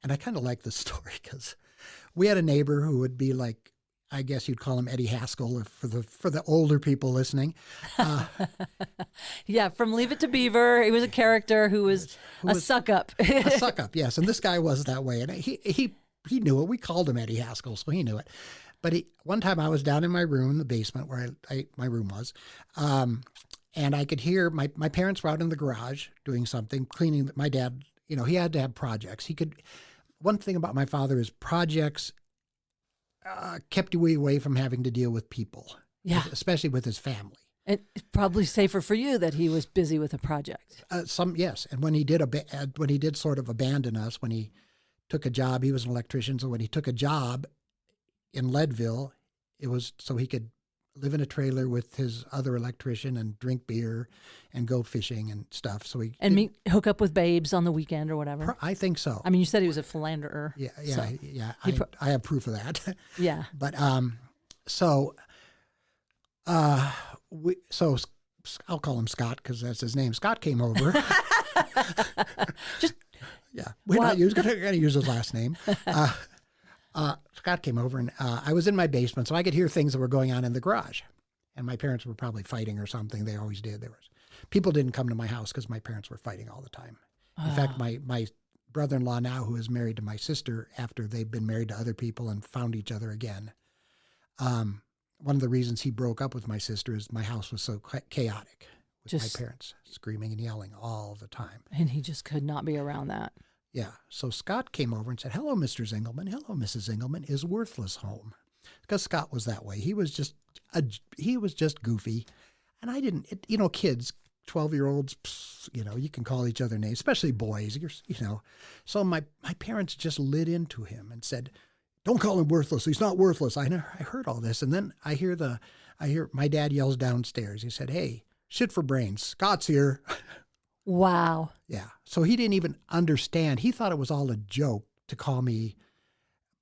Speaker 2: and I kind of like this story because we had a neighbor who would be like, I guess you'd call him Eddie Haskell for the older people listening.
Speaker 1: Yeah, from Leave It to Beaver, he was a character who was a suck-up.
Speaker 2: A suck-up, yes, and this guy was that way, and he knew it. We called him Eddie Haskell, so he knew it. But one time I was down in my room in the basement where my room was, and I could hear my parents were out in the garage doing something, cleaning. My dad, he had to have projects. One thing about my father is projects kept you away from having to deal with people, especially with his family.
Speaker 1: And it's probably safer for you that he was busy with a project.
Speaker 2: Yes, and when he did sort of abandon us, when he took a job, he was an electrician. So when he took a job in Leadville, it was so he could live in a trailer with his other electrician and drink beer and go fishing and stuff. So
Speaker 1: hook up with babes on the weekend or whatever.
Speaker 2: I think so.
Speaker 1: I mean, you said he was a philanderer.
Speaker 2: Yeah. I have proof of that.
Speaker 1: Yeah.
Speaker 2: But so I'll call him Scott because that's his name. Scott came over. Yeah, we're not going to use his last name. Scott came over, and I was in my basement, so I could hear things that were going on in the garage. And my parents were probably fighting or something. They always did. People didn't come to my house because my parents were fighting all the time. In fact, my brother-in-law now, who is married to my sister after they've been married to other people and found each other again, one of the reasons he broke up with my sister is my house was so chaotic with my parents screaming and yelling all the time.
Speaker 1: And he just could not be around that.
Speaker 2: Yeah. So Scott came over and said, "Hello, Mr. Zingelman. Hello, Mrs. Zingelman. Is Worthless home?" Because Scott was that way. He was just goofy. And I didn't, kids, 12-year-olds, you can call each other names, especially boys, So my parents just lit into him and said, "Don't call him worthless. He's not worthless." I heard all this. And then I hear my dad yells downstairs. He said, "Hey, shit for brains. Scott's here."
Speaker 1: Wow.
Speaker 2: Yeah. So he didn't even understand. He thought it was all a joke to call me.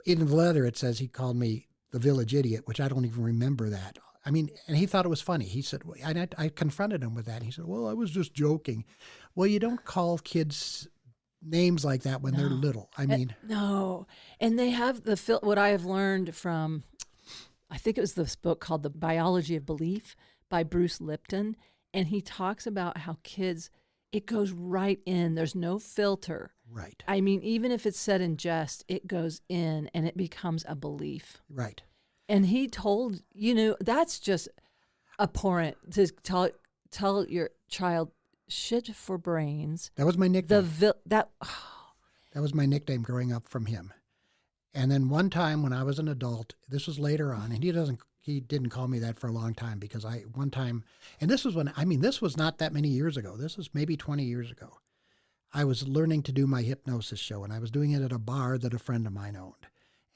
Speaker 2: In the letter, it says he called me the village idiot, which I don't even remember that. I mean, and he thought it was funny. He said, and I confronted him with that. He said, "Well, I was just joking." Well, you don't call kids names like that when they're little. I mean.
Speaker 1: No. And they have what I have learned from, I think it was this book called The Biology of Belief by Bruce Lipton. And he talks about how kids, it goes right in. There's no filter.
Speaker 2: Right.
Speaker 1: I mean, even if it's said in jest, it goes in and it becomes a belief.
Speaker 2: Right.
Speaker 1: And he told, that's just abhorrent to tell your child shit for brains.
Speaker 2: That was my nickname.
Speaker 1: That
Speaker 2: was my nickname growing up from him. And then one time when I was an adult, this was later on, and he didn't call me that for a long time because this was not that many years ago. This was maybe 20 years ago. I was learning to do my hypnosis show, and I was doing it at a bar that a friend of mine owned.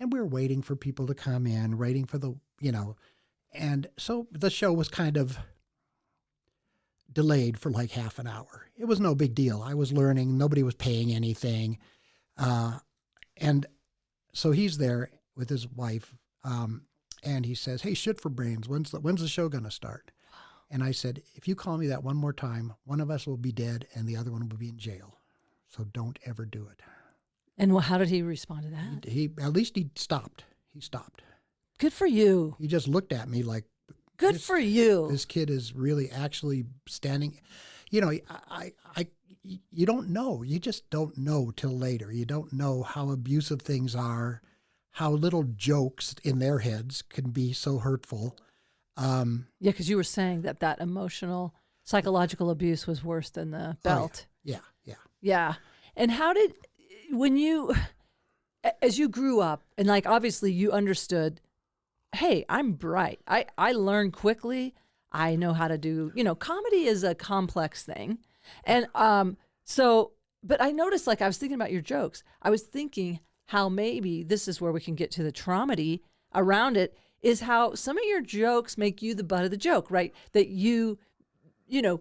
Speaker 2: And we were waiting for people to come in, waiting for and so the show was kind of delayed for like half an hour. It was no big deal. I was learning. Nobody was paying anything. And so he's there with his wife, and he says, "Hey, shit for brains, when's the show going to start?" And I said, "If you call me that one more time, one of us will be dead and the other one will be in jail. So don't ever do it."
Speaker 1: And how did he respond to that?
Speaker 2: He at least he stopped. He stopped.
Speaker 1: Good for you.
Speaker 2: He just looked at me like,
Speaker 1: good for you.
Speaker 2: This kid is really actually standing. You don't know. You just don't know till later. You don't know how abusive things are, how little jokes in their heads can be so hurtful.
Speaker 1: Yeah, because you were saying that emotional, psychological abuse was worse than the belt.
Speaker 2: Yeah.
Speaker 1: Yeah. And as you grew up, and like obviously you understood, hey, I'm bright. I learn quickly. I know how to do, comedy is a complex thing. And but I noticed, like, I was thinking about your jokes. I was thinking how maybe this is where we can get to the Tromedy around it, is how some of your jokes make you the butt of the joke, right? That you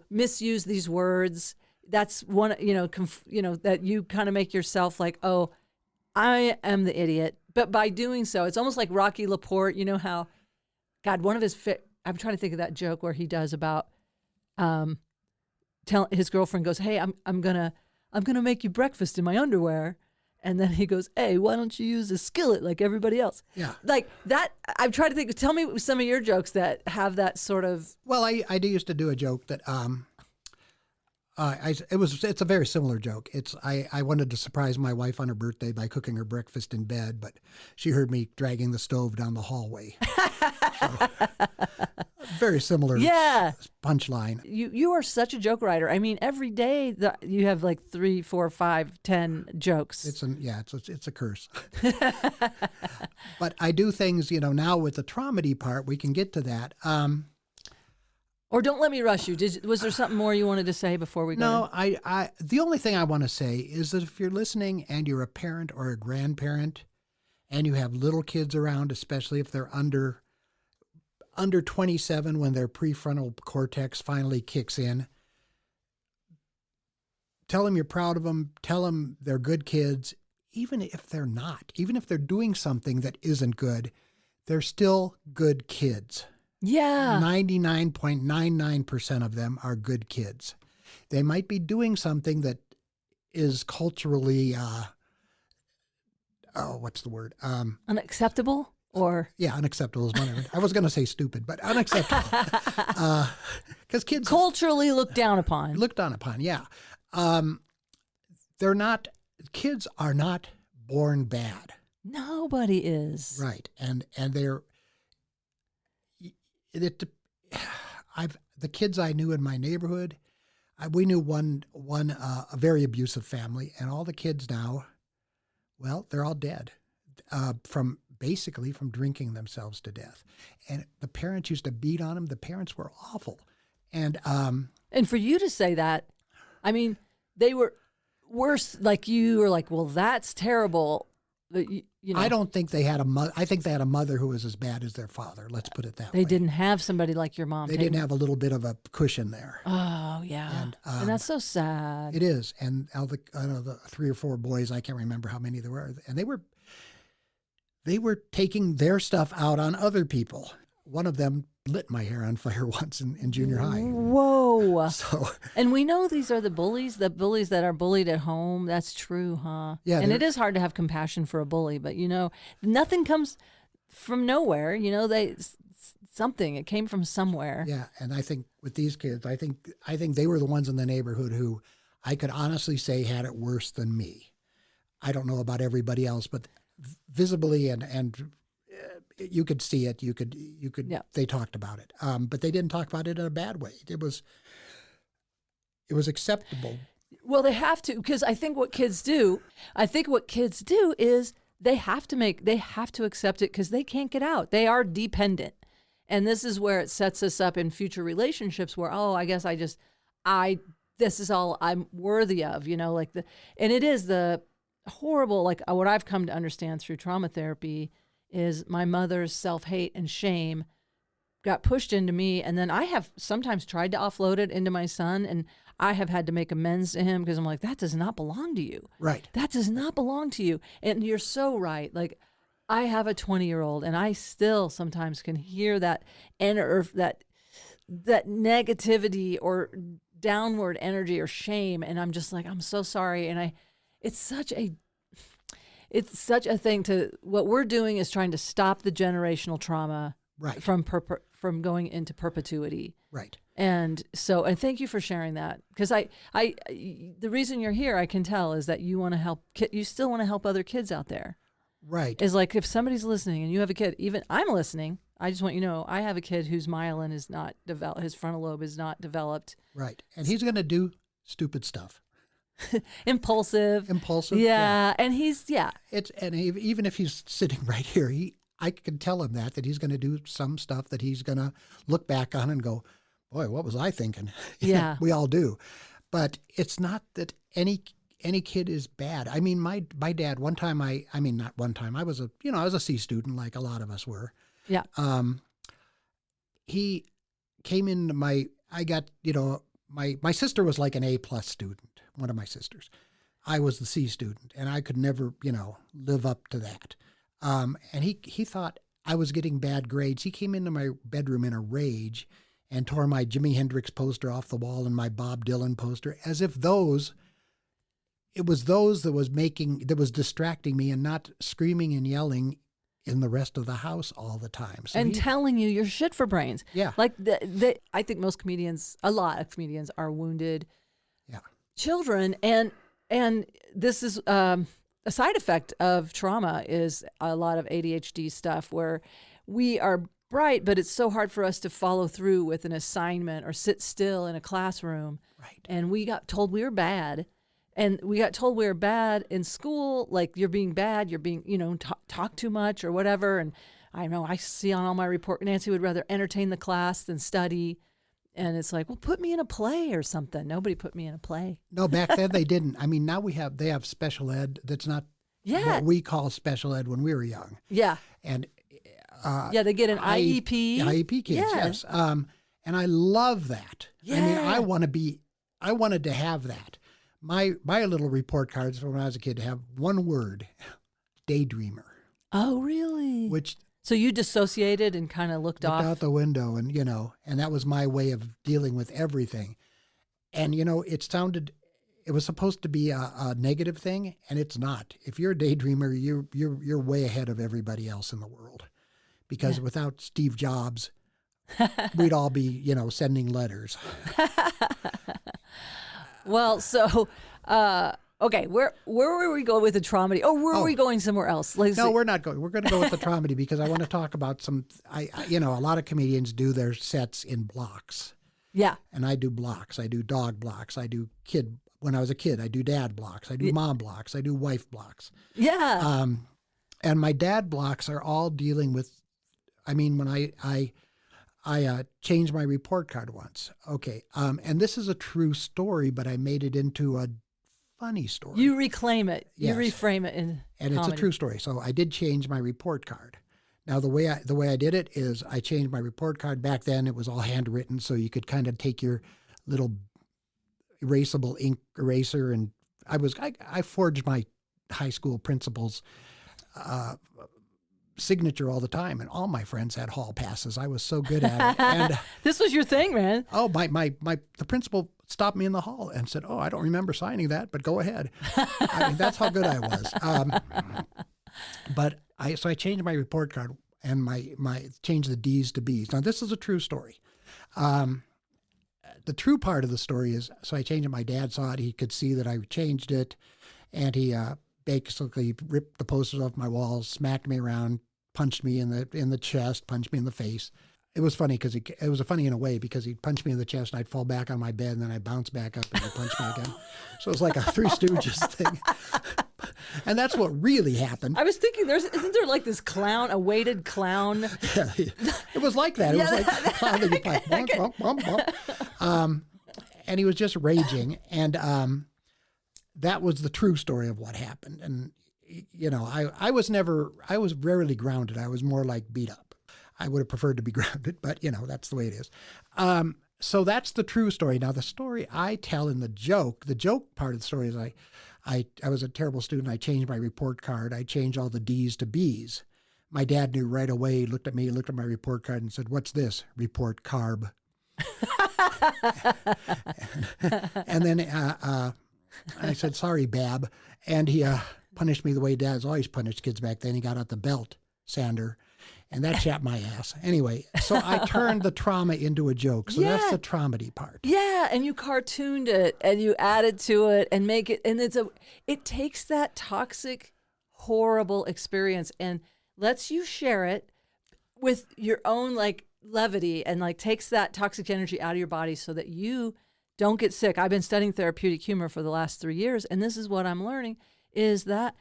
Speaker 1: misuse these words. That's one, that you kind of make yourself like, oh, I am the idiot. But by doing so, it's almost like Rocky Laporte, how, God, one of his, I'm trying to think of that joke where he does about, his girlfriend goes, "Hey, I'm gonna make you breakfast in my underwear." And then he goes, "Hey, why don't you use a skillet like everybody else?"
Speaker 2: Yeah.
Speaker 1: Like that, I'm trying to think, tell me some of your jokes that have that sort of.
Speaker 2: Well, I used to do a joke that, it's a very similar joke. I wanted to surprise my wife on her birthday by cooking her breakfast in bed, but she heard me dragging the stove down the hallway. So, very similar punchline.
Speaker 1: You are such a joke writer. I mean, every day you have like 3, 4, 5, 10 jokes.
Speaker 2: It's a curse. But I do things, now with the Tromedy part, we can get to that.
Speaker 1: Or don't let me rush you. Was there something more you wanted to say before we go?
Speaker 2: No, the only thing I want to say is that if you're listening and you're a parent or a grandparent and you have little kids around, especially if they're under 27 when their prefrontal cortex finally kicks in, tell them you're proud of them. Tell them they're good kids. Even if they're not, even if they're doing something that isn't good, they're still good kids.
Speaker 1: Yeah.
Speaker 2: 99.99% of them are good kids. They might be doing something that is culturally, what's the word?
Speaker 1: Unacceptable or?
Speaker 2: Yeah, unacceptable is one. I was going to say stupid, but unacceptable. Because kids
Speaker 1: Culturally looked down upon.
Speaker 2: Looked down upon, yeah. Kids are not born bad.
Speaker 1: Nobody is.
Speaker 2: Right. And the kids I knew in my neighborhood, we knew a very abusive family, and all the kids now, well, they're all dead from drinking themselves to death. And the parents used to beat on them. The parents were awful. And
Speaker 1: for you to say that, I mean, they were worse. Like you were like, well, that's terrible. But you know,
Speaker 2: I don't think they had a mother. I think they had a mother who was as bad as their father. Let's put it that way.
Speaker 1: They didn't have somebody like your mom.
Speaker 2: They didn't have a little bit of a cushion there.
Speaker 1: Oh, yeah. And that's so sad.
Speaker 2: It is. And the 3 or 4 boys, I can't remember how many there were, and they were taking their stuff out on other people. One of them lit my hair on fire once in junior high.
Speaker 1: Whoa.
Speaker 2: So,
Speaker 1: and we know these are the bullies that are bullied at home. That's true, huh?
Speaker 2: Yeah.
Speaker 1: And it is hard to have compassion for a bully, but nothing comes from nowhere. It came from somewhere.
Speaker 2: Yeah. And I think with these kids, I think they were the ones in the neighborhood who I could honestly say had it worse than me. I don't know about everybody else, but visibly and you could see it. You could. Yeah. They talked about it, but they didn't talk about it in a bad way. It was acceptable.
Speaker 1: Well, they have to, because I think what kids do is they have to accept it because they can't get out. They are dependent, and this is where it sets us up in future relationships where, I guess this is all I'm worthy of. And it is the horrible, like what I've come to understand through trauma therapy is my mother's self-hate and shame got pushed into me. And then I have sometimes tried to offload it into my son, and I have had to make amends to him because I'm like, that does not belong to you.
Speaker 2: Right.
Speaker 1: That does not belong to you. And you're so right. Like, I have a 20-year-old, and I still sometimes can hear that that negativity or downward energy or shame. And I'm just like, I'm so sorry. And it's such a thing what we're doing is trying to stop the generational trauma from going into perpetuity.
Speaker 2: Right.
Speaker 1: And thank you for sharing that, because the reason you're here, I can tell, is that you want to help. You still want to help other kids out there.
Speaker 2: Right.
Speaker 1: Is like, if somebody's listening and you have a kid, even I'm listening, I just want you to know I have a kid whose myelin is not developed, his frontal lobe is not developed.
Speaker 2: Right. And he's going to do stupid stuff.
Speaker 1: Impulsive. Yeah. And
Speaker 2: even if he's sitting right here, I can tell him that he's going to do some stuff that he's going to look back on and go, boy, what was I thinking?
Speaker 1: Yeah.
Speaker 2: We all do. But it's not that any kid is bad. I mean, my dad, one time not one time, I was a C student like a lot of us were.
Speaker 1: Yeah.
Speaker 2: He came into my sister was like an A+ student, one of my sisters. I was the C student, and I could never, live up to that. And he thought I was getting bad grades. He came into my bedroom in a rage and tore my Jimi Hendrix poster off the wall and my Bob Dylan poster, as if it was those that was distracting me and not screaming and yelling in the rest of the house all the time. So
Speaker 1: telling you you're shit for brains.
Speaker 2: Yeah.
Speaker 1: Like I think a lot of comedians are wounded children. And this is a side effect of trauma is a lot of ADHD stuff where we are bright, but it's so hard for us to follow through with an assignment or sit still in a classroom.
Speaker 2: Right.
Speaker 1: And we got told we were bad. And we got told we were bad in school, like you're being bad, you're being, talk too much or whatever. And I know I see on all my report, Nancy would rather entertain the class than study. And it's like, well, put me in a play or something. Nobody put me in a play.
Speaker 2: No, back then they didn't. I mean, now they have special ed that's not what we call special ed when we were young.
Speaker 1: Yeah.
Speaker 2: And
Speaker 1: they get an IEP.
Speaker 2: IEP kids, yes. And I love that.
Speaker 1: Yeah.
Speaker 2: I mean, I wanted to have that. My little report cards from when I was a kid have one word, daydreamer.
Speaker 1: Oh, really? So you dissociated and kind of looked
Speaker 2: out the window, and and that was my way of dealing with everything. And it it was supposed to be a negative thing, and it's not. If you're a daydreamer, you're way ahead of everybody else in the world, because without Steve Jobs, we'd all be, sending letters.
Speaker 1: Well, so, okay, where were we going with the Tromedy? Oh, were we going somewhere else?
Speaker 2: No, we're not going. We're going to go with the Tromedy because I want to talk about some, a lot of comedians do their sets in blocks.
Speaker 1: Yeah.
Speaker 2: And I do blocks. I do dog blocks. I do when I was a kid, I do dad blocks. I do mom blocks. I do wife blocks.
Speaker 1: Yeah.
Speaker 2: And my dad blocks are all dealing with, when I changed my report card once. Okay. And this is a true story, but I made it into a funny story.
Speaker 1: You reclaim it.
Speaker 2: Yes.
Speaker 1: You reframe it in
Speaker 2: And
Speaker 1: comedy.
Speaker 2: it's a true story. So I did change my report card. Now, the way I did it is I changed my report card. Back then, it was all handwritten, so you could kind of take your little erasable ink eraser, and I forged my high school principal's signature all the time, and all my friends had hall passes. I was so good at it. And
Speaker 1: this was your thing, man.
Speaker 2: oh, the principal stopped me in the hall and said, "Oh, I don't remember signing that, but go ahead." That's how good I was. But I changed my report card and changed the D's to B's. Now, this is a true story. The true part of the story is, so I changed it. My dad saw it. He could see that I changed it. And he basically ripped the posters off my walls, smacked me around, punched me in the chest, punched me in the face. It was funny because it was funny in a way because he'd punch me in the chest and I'd fall back on my bed and then I'd bounce back up and he'd punch me again. So it was like a Three Stooges thing. And that's what really happened.
Speaker 1: I was thinking, isn't there like this clown, a weighted clown?
Speaker 2: Yeah, it was like that. It was like a clown that you like, bump, bump, bump, bump. And he was just raging. And that was the true story of what happened. And, I was rarely grounded. I was more like beat up. I would have preferred to be grounded, but, that's the way it is. So that's the true story. Now, the story I tell in the joke part of the story is I was a terrible student. I changed my report card. I changed all the D's to B's. My dad knew right away. He looked at me, looked at my report card and said, "What's this?" "Report carb." And then I said, "Sorry, Bab." And he punished me the way Dad's always punished kids back then. He got out the belt sander, and that chapped my ass. Anyway, so I turned the trauma into a joke. So that's the Tromedy part.
Speaker 1: Yeah, and you cartooned it, and you added to it, and make it, and it takes that toxic, horrible experience and lets you share it with your own levity, and takes that toxic energy out of your body so that you don't get sick. I've been studying therapeutic humor for the last 3 years, and this is what I'm learning is that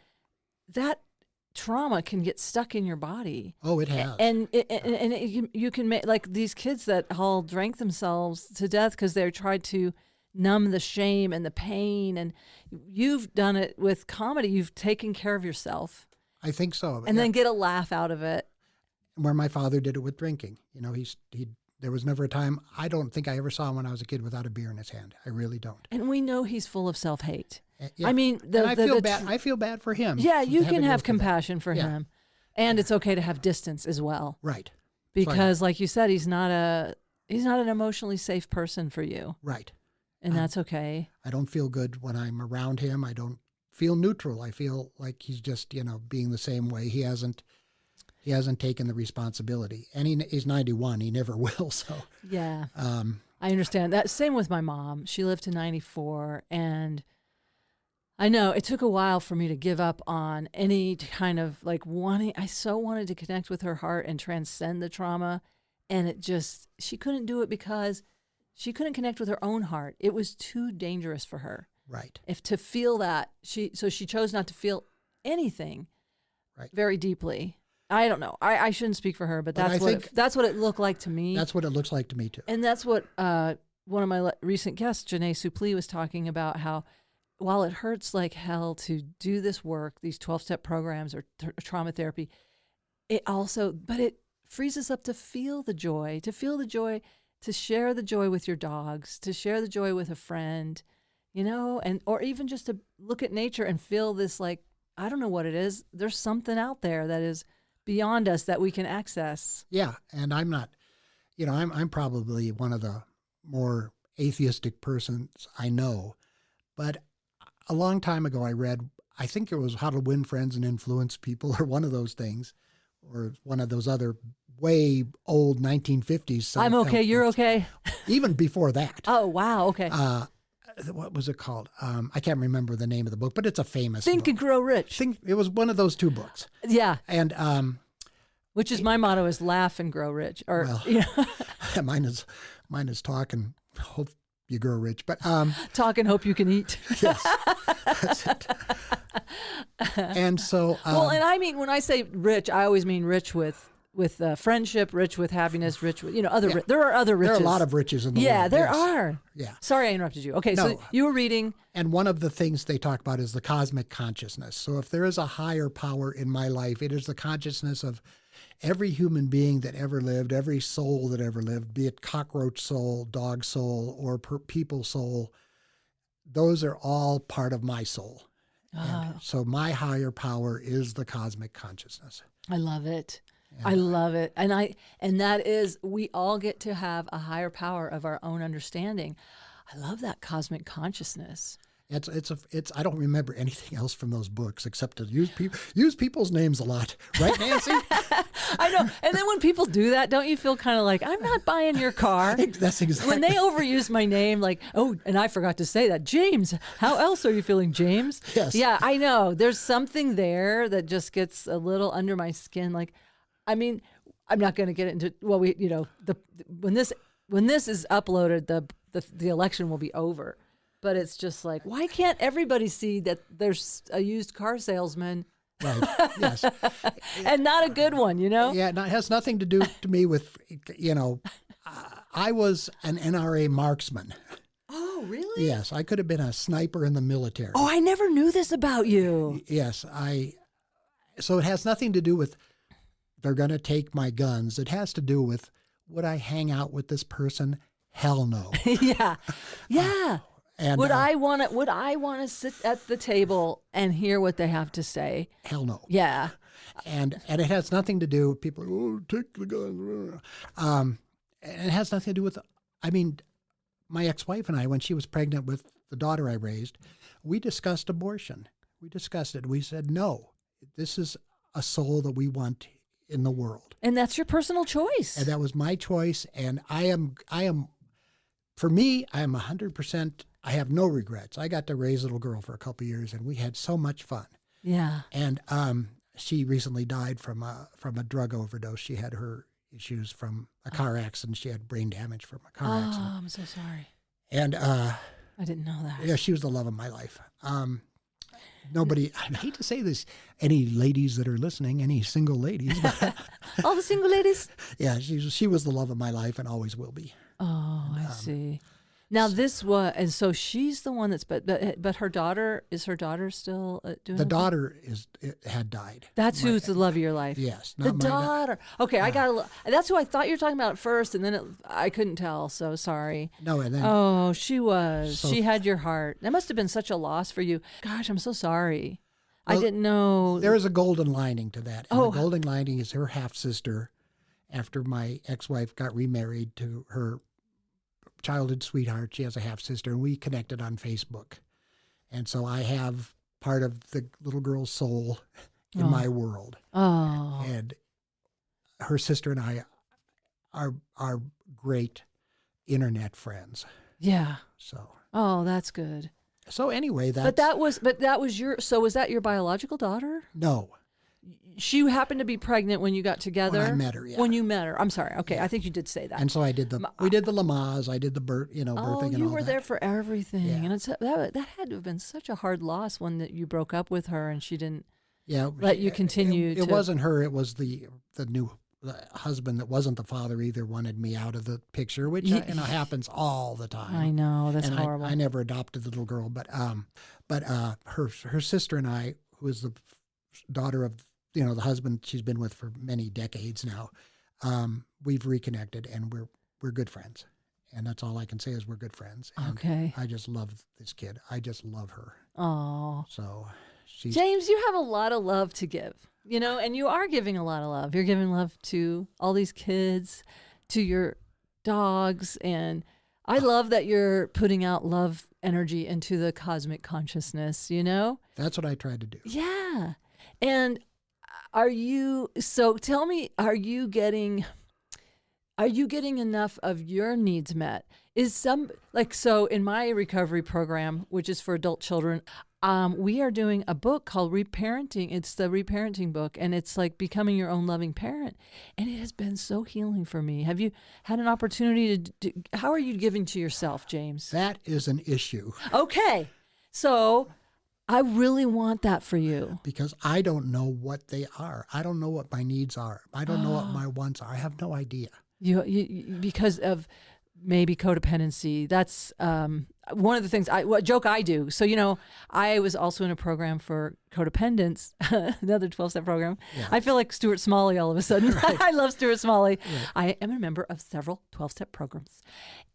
Speaker 1: trauma can get stuck in your body.
Speaker 2: Oh, it has.
Speaker 1: And you can make, these kids that all drank themselves to death because they tried to numb the shame and the pain. And you've done it with comedy. You've taken care of yourself.
Speaker 2: I think so.
Speaker 1: And then get a laugh out of it.
Speaker 2: Where my father did it with drinking. There was never a time, I don't think I ever saw him when I was a kid without a beer in his hand. I really don't.
Speaker 1: And we know he's full of self-hate.
Speaker 2: Yeah.
Speaker 1: I mean,
Speaker 2: I feel bad for him.
Speaker 1: Yeah, you can have compassion for him. And it's okay to have distance as well.
Speaker 2: Right.
Speaker 1: Because like you said, he's not an emotionally safe person for you.
Speaker 2: Right.
Speaker 1: And that's okay.
Speaker 2: I don't feel good when I'm around him. I don't feel neutral. I feel like he's just, being the same way. He hasn't taken the responsibility. And he's 91. He never will. So
Speaker 1: yeah. I understand that. Same with my mom. She lived to 94, and I know it took a while for me to give up on any kind of wanting. I so wanted to connect with her heart and transcend the trauma. And she couldn't do it because she couldn't connect with her own heart. It was too dangerous for her.
Speaker 2: Right.
Speaker 1: If to feel that, she chose not to feel anything very deeply. I don't know. I shouldn't speak for her, but that's what it looked like to me.
Speaker 2: That's what it looks like to me too.
Speaker 1: And that's what one of my recent guests, Janae Suplee, was talking about, how while it hurts like hell to do this work, these 12-step programs or trauma therapy, it frees us up to feel the joy, to share the joy with your dogs, to share the joy with a friend, or even just to look at nature and feel this, I don't know what it is. There's something out there that is beyond us that we can access.
Speaker 2: Yeah. And I'm not, I'm probably one of the more atheistic persons I know, but a long time ago, I read, I think it was How to Win Friends and Influence People, or one of those things, or one of those other way old 1950s.
Speaker 1: I'm okay. You're okay.
Speaker 2: Even before that.
Speaker 1: Oh, wow. Okay.
Speaker 2: What was it called? I can't remember the name of the book, but it's a famous
Speaker 1: Think
Speaker 2: book.
Speaker 1: and Grow Rich.
Speaker 2: It was one of those two books.
Speaker 1: Yeah.
Speaker 2: And
Speaker 1: which is my motto, is laugh and grow rich. Or
Speaker 2: well,
Speaker 1: you know.
Speaker 2: mine is talk and hope you grow rich. But
Speaker 1: talk and hope you can eat.
Speaker 2: Yes, that's it. And so
Speaker 1: well, and I mean, when I say rich, I always mean rich with friendship, rich with happiness, rich with, other.
Speaker 2: Yeah.
Speaker 1: There are other riches.
Speaker 2: There are a lot of riches in the world.
Speaker 1: Yeah, there
Speaker 2: yes.
Speaker 1: are.
Speaker 2: Yeah.
Speaker 1: Sorry, I interrupted you. Okay,
Speaker 2: No.
Speaker 1: so you were reading.
Speaker 2: And one of the things they talk about is the cosmic consciousness. So if there is a higher power in my life, it is the consciousness of every human being that ever lived, every soul that ever lived, be it cockroach soul, dog soul, or people soul. Those are all part of my soul. And so my higher power is the cosmic consciousness.
Speaker 1: I love it. I love it. And that is, we all get to have a higher power of our own understanding. I love that cosmic consciousness.
Speaker 2: It's I don't remember anything else from those books except to use people's names a lot. Right, Nancy?
Speaker 1: I know. And then when people do that, don't you feel kind of like, I'm not buying your car?
Speaker 2: That's exactly.
Speaker 1: When they overuse my name, like, oh, and I forgot to say that. James, how else are you feeling, James?
Speaker 2: Yes.
Speaker 1: Yeah, I know. There's something there that just gets a little under my skin. Like, I mean, I'm not going to get into, well, when this is uploaded, the election will be over. But it's just like, why can't everybody see that there's a used car salesman?
Speaker 2: Right. Yes.
Speaker 1: And not a good one,
Speaker 2: Yeah. It has nothing to do to me with, I was an NRA marksman.
Speaker 1: Oh, really?
Speaker 2: Yes. I could have been a sniper in the military.
Speaker 1: Oh, I never knew this about you.
Speaker 2: Yes. So it has nothing to do with they're going to take my guns. It has to do with, would I hang out with this person? Hell no.
Speaker 1: Yeah. Yeah.
Speaker 2: And
Speaker 1: would I want to sit at the table and hear what they have to say?
Speaker 2: Hell no.
Speaker 1: Yeah.
Speaker 2: And it has nothing to do with people, take the guns. And it has nothing to do with, my ex-wife and I, when she was pregnant with the daughter I raised, we discussed abortion. We discussed it. We said, no, this is a soul that we want in the world.
Speaker 1: And that's your personal choice.
Speaker 2: And that was my choice. And I am, for me, I am 100%, I have no regrets. I got to raise a little girl for a couple of years, and we had so much fun.
Speaker 1: Yeah.
Speaker 2: And she recently died from a drug overdose. She had her issues from a car accident. She had brain damage from a car accident.
Speaker 1: Oh, I'm so sorry.
Speaker 2: And
Speaker 1: I didn't know that.
Speaker 2: Yeah, she was the love of my life. Nobody, I hate to say this, any ladies that are listening, any single ladies. But,
Speaker 1: all the single ladies?
Speaker 2: Yeah, she was the love of my life and always will be.
Speaker 1: Oh, I see. Now this was, and so she's the one that's, but her daughter, is her daughter still doing
Speaker 2: the
Speaker 1: okay?
Speaker 2: daughter had died.
Speaker 1: That's who's the love of your life.
Speaker 2: Yes.
Speaker 1: The daughter. Okay, I got that's who I thought you were talking about at first, and then I couldn't tell, so sorry.
Speaker 2: No, and then.
Speaker 1: Oh, she was. She had your heart. That must have been such a loss for you. Gosh, I'm so sorry. Well, I didn't know.
Speaker 2: There is a golden lining to that. And the golden lining is her half-sister, after my ex-wife got remarried to her childhood sweetheart. She has a half-sister, and we connected on Facebook. And so I have part of the little girl's soul in my world.
Speaker 1: Oh.
Speaker 2: And her sister and I are great internet friends.
Speaker 1: Yeah.
Speaker 2: So.
Speaker 1: Oh, that's good.
Speaker 2: So anyway,
Speaker 1: But that was your, so was that your biological daughter?
Speaker 2: No.
Speaker 1: She happened to be pregnant when you got together?
Speaker 2: When I met her, yeah.
Speaker 1: When you met her. I'm sorry. Okay, yeah. I think you did say that.
Speaker 2: And so I did we did the Lamaze, I did the birthing and all that.
Speaker 1: Oh, you were there for everything.
Speaker 2: Yeah.
Speaker 1: And that had to have been such a hard loss when that you broke up with her and she didn't
Speaker 2: let
Speaker 1: you continue
Speaker 2: It wasn't her, it was the new husband that wasn't the father either wanted me out of the picture, which happens all the time.
Speaker 1: I know, that's
Speaker 2: and
Speaker 1: horrible.
Speaker 2: I never adopted the little girl, but her sister and I, who is the daughter of the husband she's been with for many decades now, we've reconnected and we're good friends. And that's all I can say is we're good friends. And
Speaker 1: okay.
Speaker 2: I just love this kid. I just love her.
Speaker 1: Oh.
Speaker 2: So
Speaker 1: James, you have a lot of love to give, and you are giving a lot of love. You're giving love to all these kids, to your dogs, and I love that you're putting out love energy into the cosmic consciousness, you know?
Speaker 2: That's what I tried to do.
Speaker 1: Yeah. And tell me, are you getting enough of your needs met? So in my recovery program, which is for adult children, we are doing a book called Reparenting. It's the reparenting book, and it's like becoming your own loving parent. And it has been so healing for me. Have you had an opportunity how are you giving to yourself, James?
Speaker 2: That is an issue.
Speaker 1: Okay. So I really want that for you.
Speaker 2: Because I don't know what they are. I don't know what my needs are. I don't know what my wants are. I have no idea.
Speaker 1: You because of maybe codependency. That's one of the things what joke I do. So, I was also in a program for codependence, another 12-step program. Yeah. I feel like Stuart Smalley all of a sudden. Right. I love Stuart Smalley. Right. I am a member of several 12-step programs.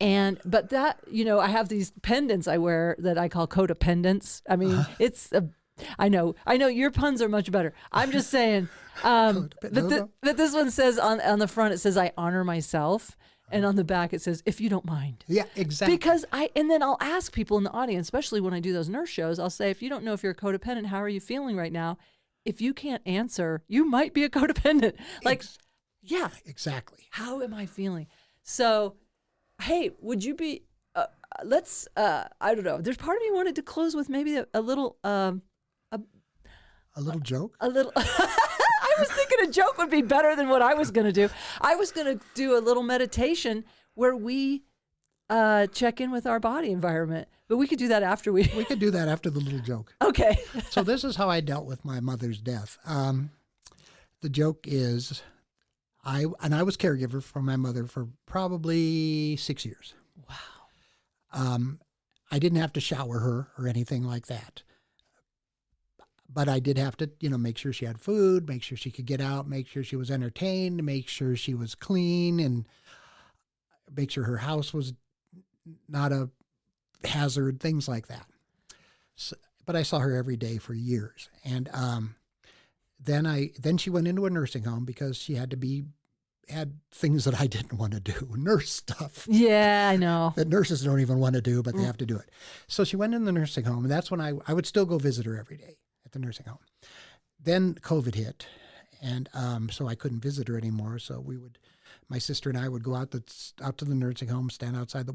Speaker 1: But that, I have these pendants I wear that I call codependence. I mean, I know your puns are much better. I'm just saying, but this one says on the front, it says, I honor myself. And on the back, it says, if you don't mind.
Speaker 2: Yeah, exactly.
Speaker 1: Because and then I'll ask people in the audience, especially when I do those nurse shows, I'll say, if you don't know if you're a codependent, how are you feeling right now? If you can't answer, you might be a codependent. Yeah.
Speaker 2: Exactly.
Speaker 1: How am I feeling? So, hey, would you be, I don't know. There's part of me wanted to close with maybe a little,
Speaker 2: a little joke?
Speaker 1: A little. I was thinking a joke would be better than what I was going to do. I was going to do a little meditation where we check in with our body environment. But we could do that after we
Speaker 2: could do that after the little joke.
Speaker 1: Okay.
Speaker 2: So this is how I dealt with my mother's death. The joke is I was caregiver for my mother for probably 6 years.
Speaker 1: Wow.
Speaker 2: I didn't have to shower her or anything like that. But I did have to, make sure she had food, make sure she could get out, make sure she was entertained, make sure she was clean, and make sure her house was not a hazard, things like that. So, but I saw her every day for years. And then she went into a nursing home because she had things that I didn't want to do, nurse stuff.
Speaker 1: Yeah, I know.
Speaker 2: That nurses don't even want to do, but they have to do it. So she went in the nursing home, and that's when I would still go visit her every day at the nursing home. Then COVID hit, and so I couldn't visit her anymore. So my sister and I would go out to the nursing home, stand outside.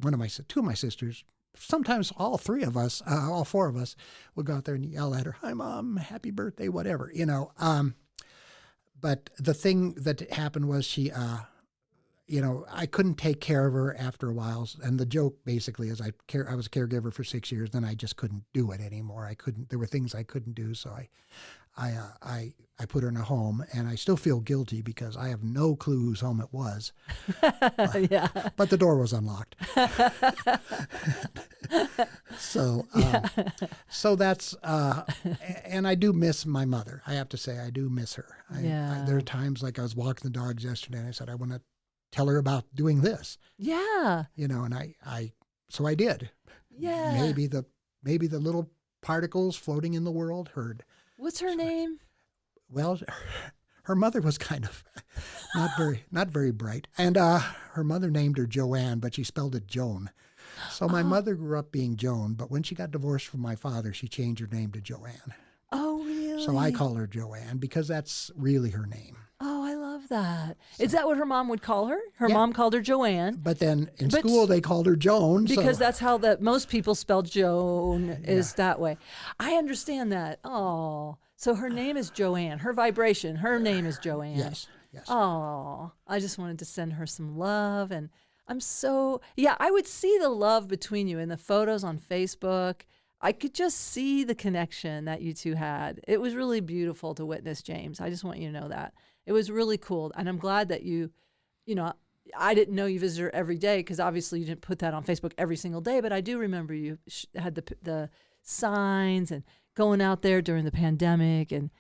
Speaker 2: Two of my sisters, sometimes all three of us, all four of us, would go out there and yell at her, "Hi, Mom, happy birthday," whatever, But the thing that happened was she, I couldn't take care of her after a while. And the joke basically is I was a caregiver for 6 years, then I just couldn't do it anymore. There were things I couldn't do. So I put her in a home, and I still feel guilty because I have no clue whose home it was.
Speaker 1: Yeah.
Speaker 2: But the door was unlocked. So that's, and I do miss my mother. I have to say, I do miss her. There are times like I was walking the dogs yesterday, and I said, I want to tell her about doing this.
Speaker 1: Yeah.
Speaker 2: And so I did.
Speaker 1: Yeah.
Speaker 2: Maybe the little particles floating in the world heard.
Speaker 1: What's her name?
Speaker 2: Well, her mother was kind of not very bright. And her mother named her Joanne, but she spelled it Joan. So my mother grew up being Joan, but when she got divorced from my father, she changed her name to Joanne.
Speaker 1: Oh, really?
Speaker 2: So I call her Joanne because that's really her name.
Speaker 1: Oh, I love that. So, is that what her mom would call her? Her mom called her Joanne.
Speaker 2: But then in school they called her Joan.
Speaker 1: Because that's how most people spell Joan is that way. I understand that. Oh, so her name is Joanne. Her vibration, her name is Joanne.
Speaker 2: Yes.
Speaker 1: Oh, I just wanted to send her some love. And I'm I would see the love between you in the photos on Facebook. I could just see the connection that you two had. It was really beautiful to witness, James. I just want you to know that. It was really cool. And I'm glad that I didn't know you visited her every day because obviously you didn't put that on Facebook every single day, but I do remember you had the signs and going out there during the pandemic. And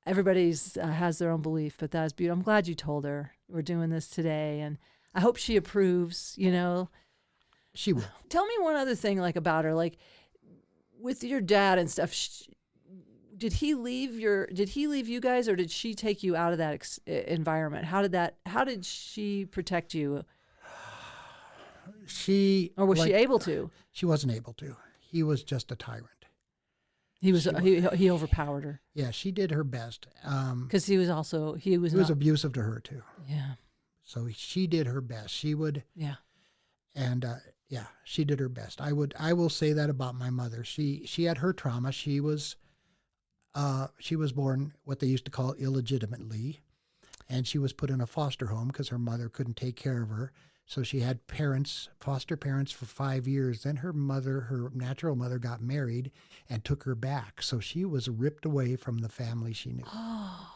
Speaker 1: everybody's has their own belief, but that's beautiful. I'm glad you told her we're doing this today. And I hope she approves,
Speaker 2: She will.
Speaker 1: Tell me one other thing about her, with your dad and stuff. did he leave you guys, or did she take you out of that environment? How did she protect you? Or was she able to?
Speaker 2: She wasn't able to. He was just a tyrant.
Speaker 1: He overpowered her.
Speaker 2: Yeah, she did her best.
Speaker 1: Because he was
Speaker 2: abusive to her too.
Speaker 1: Yeah.
Speaker 2: So she did her best. She would.
Speaker 1: Yeah.
Speaker 2: And she did her best. I will say that about my mother. She had her trauma. She was born what they used to call illegitimately, and she was put in a foster home because her mother couldn't take care of her. So she had foster parents for 5 years. Then her natural mother, got married and took her back. So she was ripped away from the family she knew.
Speaker 1: Oh.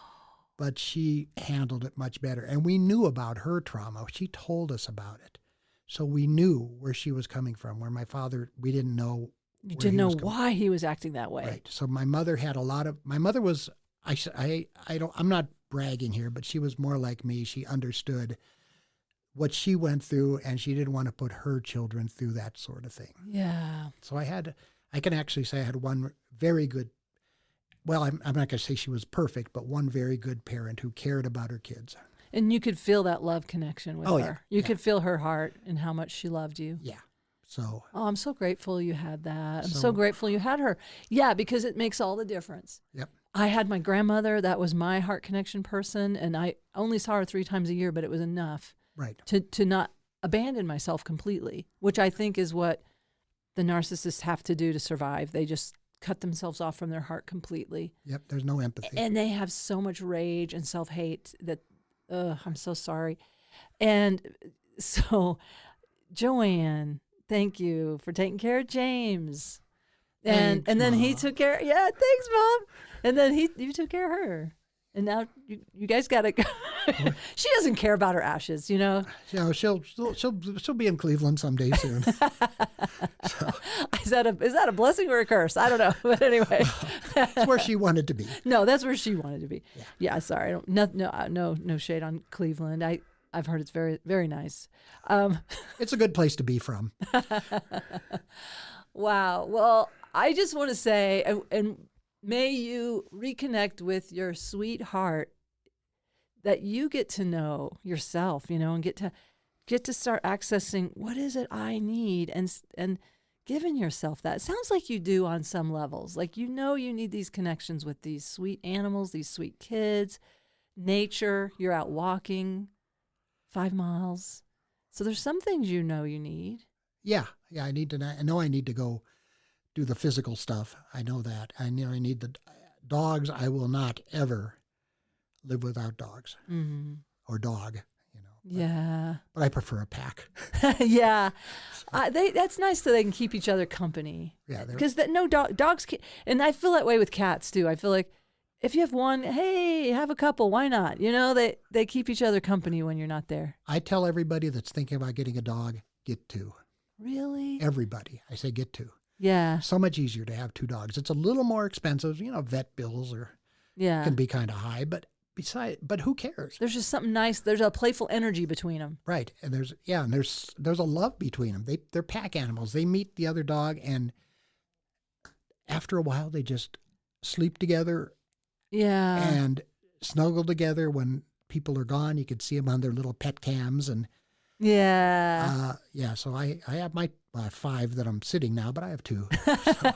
Speaker 2: But she handled it much better. And we knew about her trauma. She told us about it. So we knew where she was coming from, where my father, we didn't know.
Speaker 1: You didn't know why he was acting that way.
Speaker 2: Right. So my mother was, I'm not bragging here, but she was more like me. She understood what she went through, and she didn't want to put her children through that sort of thing.
Speaker 1: Yeah.
Speaker 2: So I can actually say I had one very good, well, I'm not going to say she was perfect, but one very good parent who cared about her kids.
Speaker 1: And you could feel that love connection with her.
Speaker 2: Yeah.
Speaker 1: You could feel her heart and how much she loved you.
Speaker 2: Yeah. So.
Speaker 1: Oh, I'm so grateful you had that. I'm so grateful you had her. Yeah, because it makes all the difference.
Speaker 2: Yep.
Speaker 1: I had my grandmother. That was my heart connection person, and I only saw her 3 times a year, but it was enough.
Speaker 2: Right.
Speaker 1: To not abandon myself completely, which I think is what the narcissists have to do to survive. They just cut themselves off from their heart completely.
Speaker 2: Yep, there's no empathy.
Speaker 1: And they have so much rage and self-hate that, I'm so sorry. And so, Joanne, thank you for taking care of James. And then Mom. He took care, thanks, Mom. And then you took care of her. And now you guys got to go. She doesn't care about her ashes, you know.
Speaker 2: Yeah, she'll be in Cleveland someday soon. So.
Speaker 1: Is that a blessing or a curse? I don't know, but anyway,
Speaker 2: that's where she wanted to be.
Speaker 1: No, that's where she wanted to be. Yeah, sorry, no shade on Cleveland. I've heard it's very, very nice.
Speaker 2: It's a good place to be from.
Speaker 1: Wow. Well, I just want to say, and may you reconnect with your sweetheart, that you get to know yourself, you know, and get to start accessing what is it I need, and giving yourself that. It sounds like you do on some levels. Like, you know, you need these connections with these sweet animals, these sweet kids, nature. You're out walking 5 miles. So there's some things you know you need. Yeah,
Speaker 2: I know I need to go do the physical stuff. I know that. I know I need the dogs. I will not ever live without dogs or dog, you know. But I prefer a pack.
Speaker 1: Yeah. That's nice that they can keep each other company.
Speaker 2: Yeah.
Speaker 1: Because dogs can, and I feel that way with cats too. I feel like if you have one, hey, have a couple, why not? You know, they keep each other company when you're not there.
Speaker 2: I tell everybody that's thinking about getting a dog, get 2.
Speaker 1: Really?
Speaker 2: Everybody. I say get 2.
Speaker 1: Yeah.
Speaker 2: So much easier to have 2 dogs. It's a little more expensive, you know, vet bills can be kind of high, but who cares?
Speaker 1: There's just something nice. There's a playful energy between them.
Speaker 2: Right. And there's a love between them. They're pack animals. They meet the other dog, and after a while they just sleep together.
Speaker 1: Yeah.
Speaker 2: And snuggle together when people are gone. You could see them on their little pet cams, and so I have my 5 that I'm sitting now, but I have 2. So.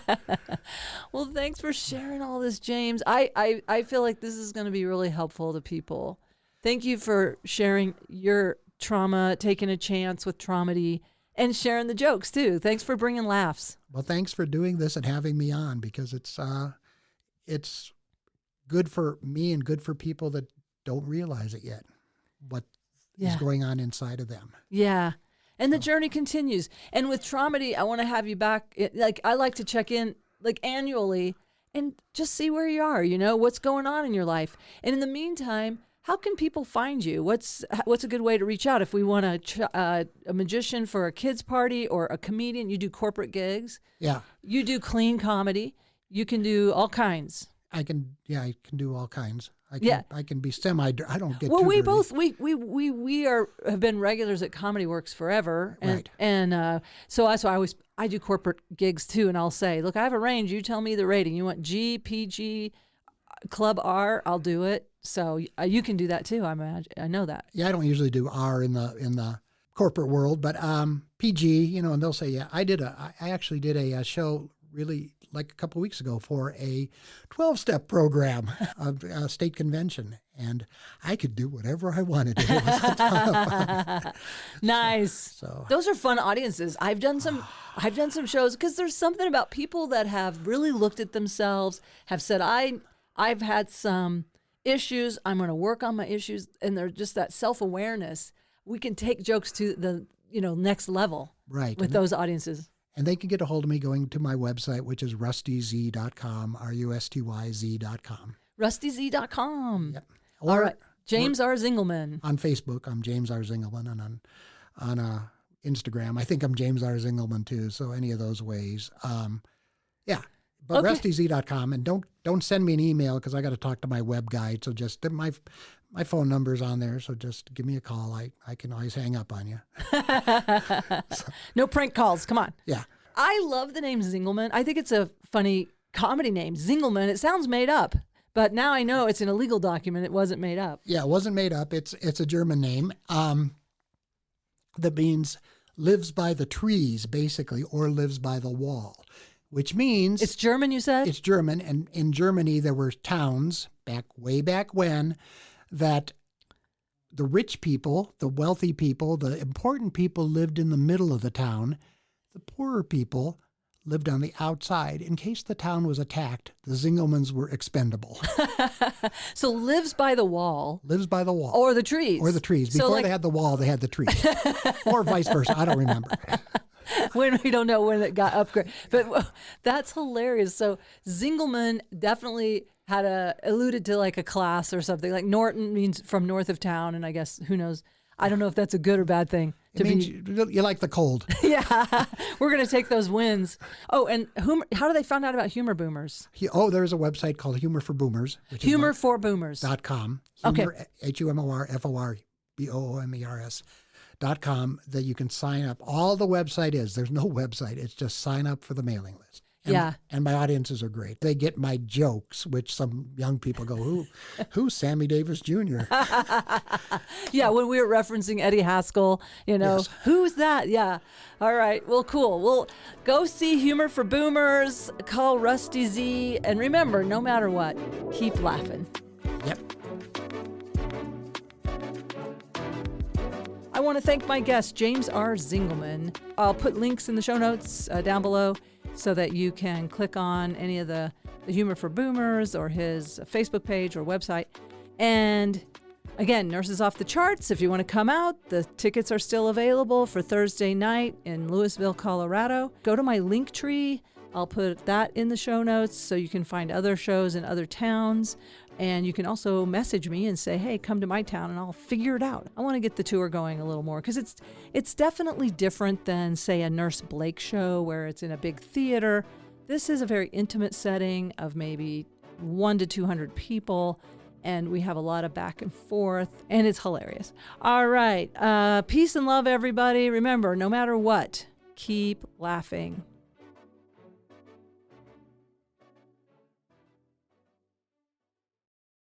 Speaker 1: Well, thanks for sharing all this, James. I feel like this is going to be really helpful to people. Thank you for sharing your trauma, taking a chance with Tromedy, and sharing the jokes too. Thanks for bringing laughs.
Speaker 2: Well, thanks for doing this and having me on, because it's good for me and good for people that don't realize it yet, what is going on inside of them.
Speaker 1: Yeah. And the journey continues. And with Tromedy, I want to have you back. I like to check in annually and just see where you are, you know, what's going on in your life. And in the meantime, how can people find you? What's a good way to reach out if we want a magician for a kids party, or a comedian? You do corporate gigs.
Speaker 2: Yeah.
Speaker 1: You do clean comedy. You can do all kinds.
Speaker 2: I can do all kinds. I can be I don't get
Speaker 1: well,
Speaker 2: too
Speaker 1: we
Speaker 2: dirty.
Speaker 1: both we have been regulars at Comedy Works forever, and
Speaker 2: Right.
Speaker 1: and so I do corporate gigs too, and I'll say, look, I have a range. You tell me the rating. You want G, PG, Club R? I'll do it. So you can do that too. I know that.
Speaker 2: Yeah, I don't usually do R in the corporate world, but PG, and they'll say, yeah, I actually did a show really like a couple of weeks ago for a 12-step program of a state convention, and I could do whatever I wanted to. It was a ton of fun.
Speaker 1: Nice.
Speaker 2: So
Speaker 1: those are fun audiences. I've done some shows because there's something about people that have really looked at themselves, have said, I've had some issues. I'm going to work on my issues, and they're just that self-awareness. We can take jokes to the next level,
Speaker 2: right,
Speaker 1: with those audiences.
Speaker 2: And they can get a hold of me going to my website, which is rustyz.com, rustyz.com.
Speaker 1: rustyz.com.
Speaker 2: Yep.
Speaker 1: All right. James R. Zingelman.
Speaker 2: On Facebook, I'm James R. Zingelman, and on Instagram, I think I'm James R. Zingelman too. So any of those ways, yeah. But
Speaker 1: Okay.
Speaker 2: rustyz.com, and don't send me an email because I got to talk to my web guy. So just my phone number's on there. So just give me a call. I can always hang up on you.
Speaker 1: No prank calls. Come on.
Speaker 2: Yeah.
Speaker 1: I love the name Zingelman. I think it's a funny comedy name. Zingelman. It sounds made up, but now I know it's an illegal document. It wasn't made up.
Speaker 2: Yeah, it wasn't made up. It's a German name that means lives by the trees, basically, or lives by the wall, which means
Speaker 1: It's German, you said?
Speaker 2: it's German. And in Germany, there were towns way back when that the rich people, the wealthy people, the important people lived in the middle of the town. The poorer people lived on the outside. In case the town was attacked, the Zingelmans were expendable.
Speaker 1: So lives by the wall.
Speaker 2: Lives by the wall.
Speaker 1: Or the trees.
Speaker 2: Or the trees. Before they had the wall, they had the trees. Or vice versa. I don't remember.
Speaker 1: When we don't know when it got upgraded. But that's hilarious. So Zingelman definitely had alluded to like a class or something. Like Norton means from north of town, and I guess, who knows? I don't know if that's a good or bad thing.
Speaker 2: It means you like the cold.
Speaker 1: Yeah, we're going to take those wins. Oh, and how do they find out about humor boomers?
Speaker 2: There's a website called Humor for Boomers. Which
Speaker 1: Humor for Boomers.
Speaker 2: .com.
Speaker 1: Okay.
Speaker 2: Humor, HUMORFORBOOMERS.com, that you can sign up. All the website is. There's no website. It's just sign up for the mailing list.
Speaker 1: Yeah.
Speaker 2: And my audiences are great. They get my jokes, which some young people go, who's Sammy Davis Jr.?
Speaker 1: Yeah, when we were referencing Eddie Haskell,
Speaker 2: Yes.
Speaker 1: Who's that? Yeah. All right. Well, cool. Well, go see Humor for Boomers, call Rusty Z, and remember, no matter what, keep laughing.
Speaker 2: Yep.
Speaker 1: I want to thank my guest, James R. Zingelman. I'll put links in the show notes down below so that you can click on any of the Humor for Boomers or his Facebook page or website. And again, Nurses Off the Charts, if you want to come out, the tickets are still available for Thursday night in Louisville, Colorado. Go to my Linktree. I'll put that in the show notes so you can find other shows in other towns. And you can also message me and say, hey, come to my town, and I'll figure it out. I want to get the tour going a little more because it's definitely different than, say, a Nurse Blake show where it's in a big theater. This is a very intimate setting of maybe 100 to 200 people, and we have a lot of back and forth, and it's hilarious. All right. Peace and love, everybody. Remember, no matter what, keep laughing.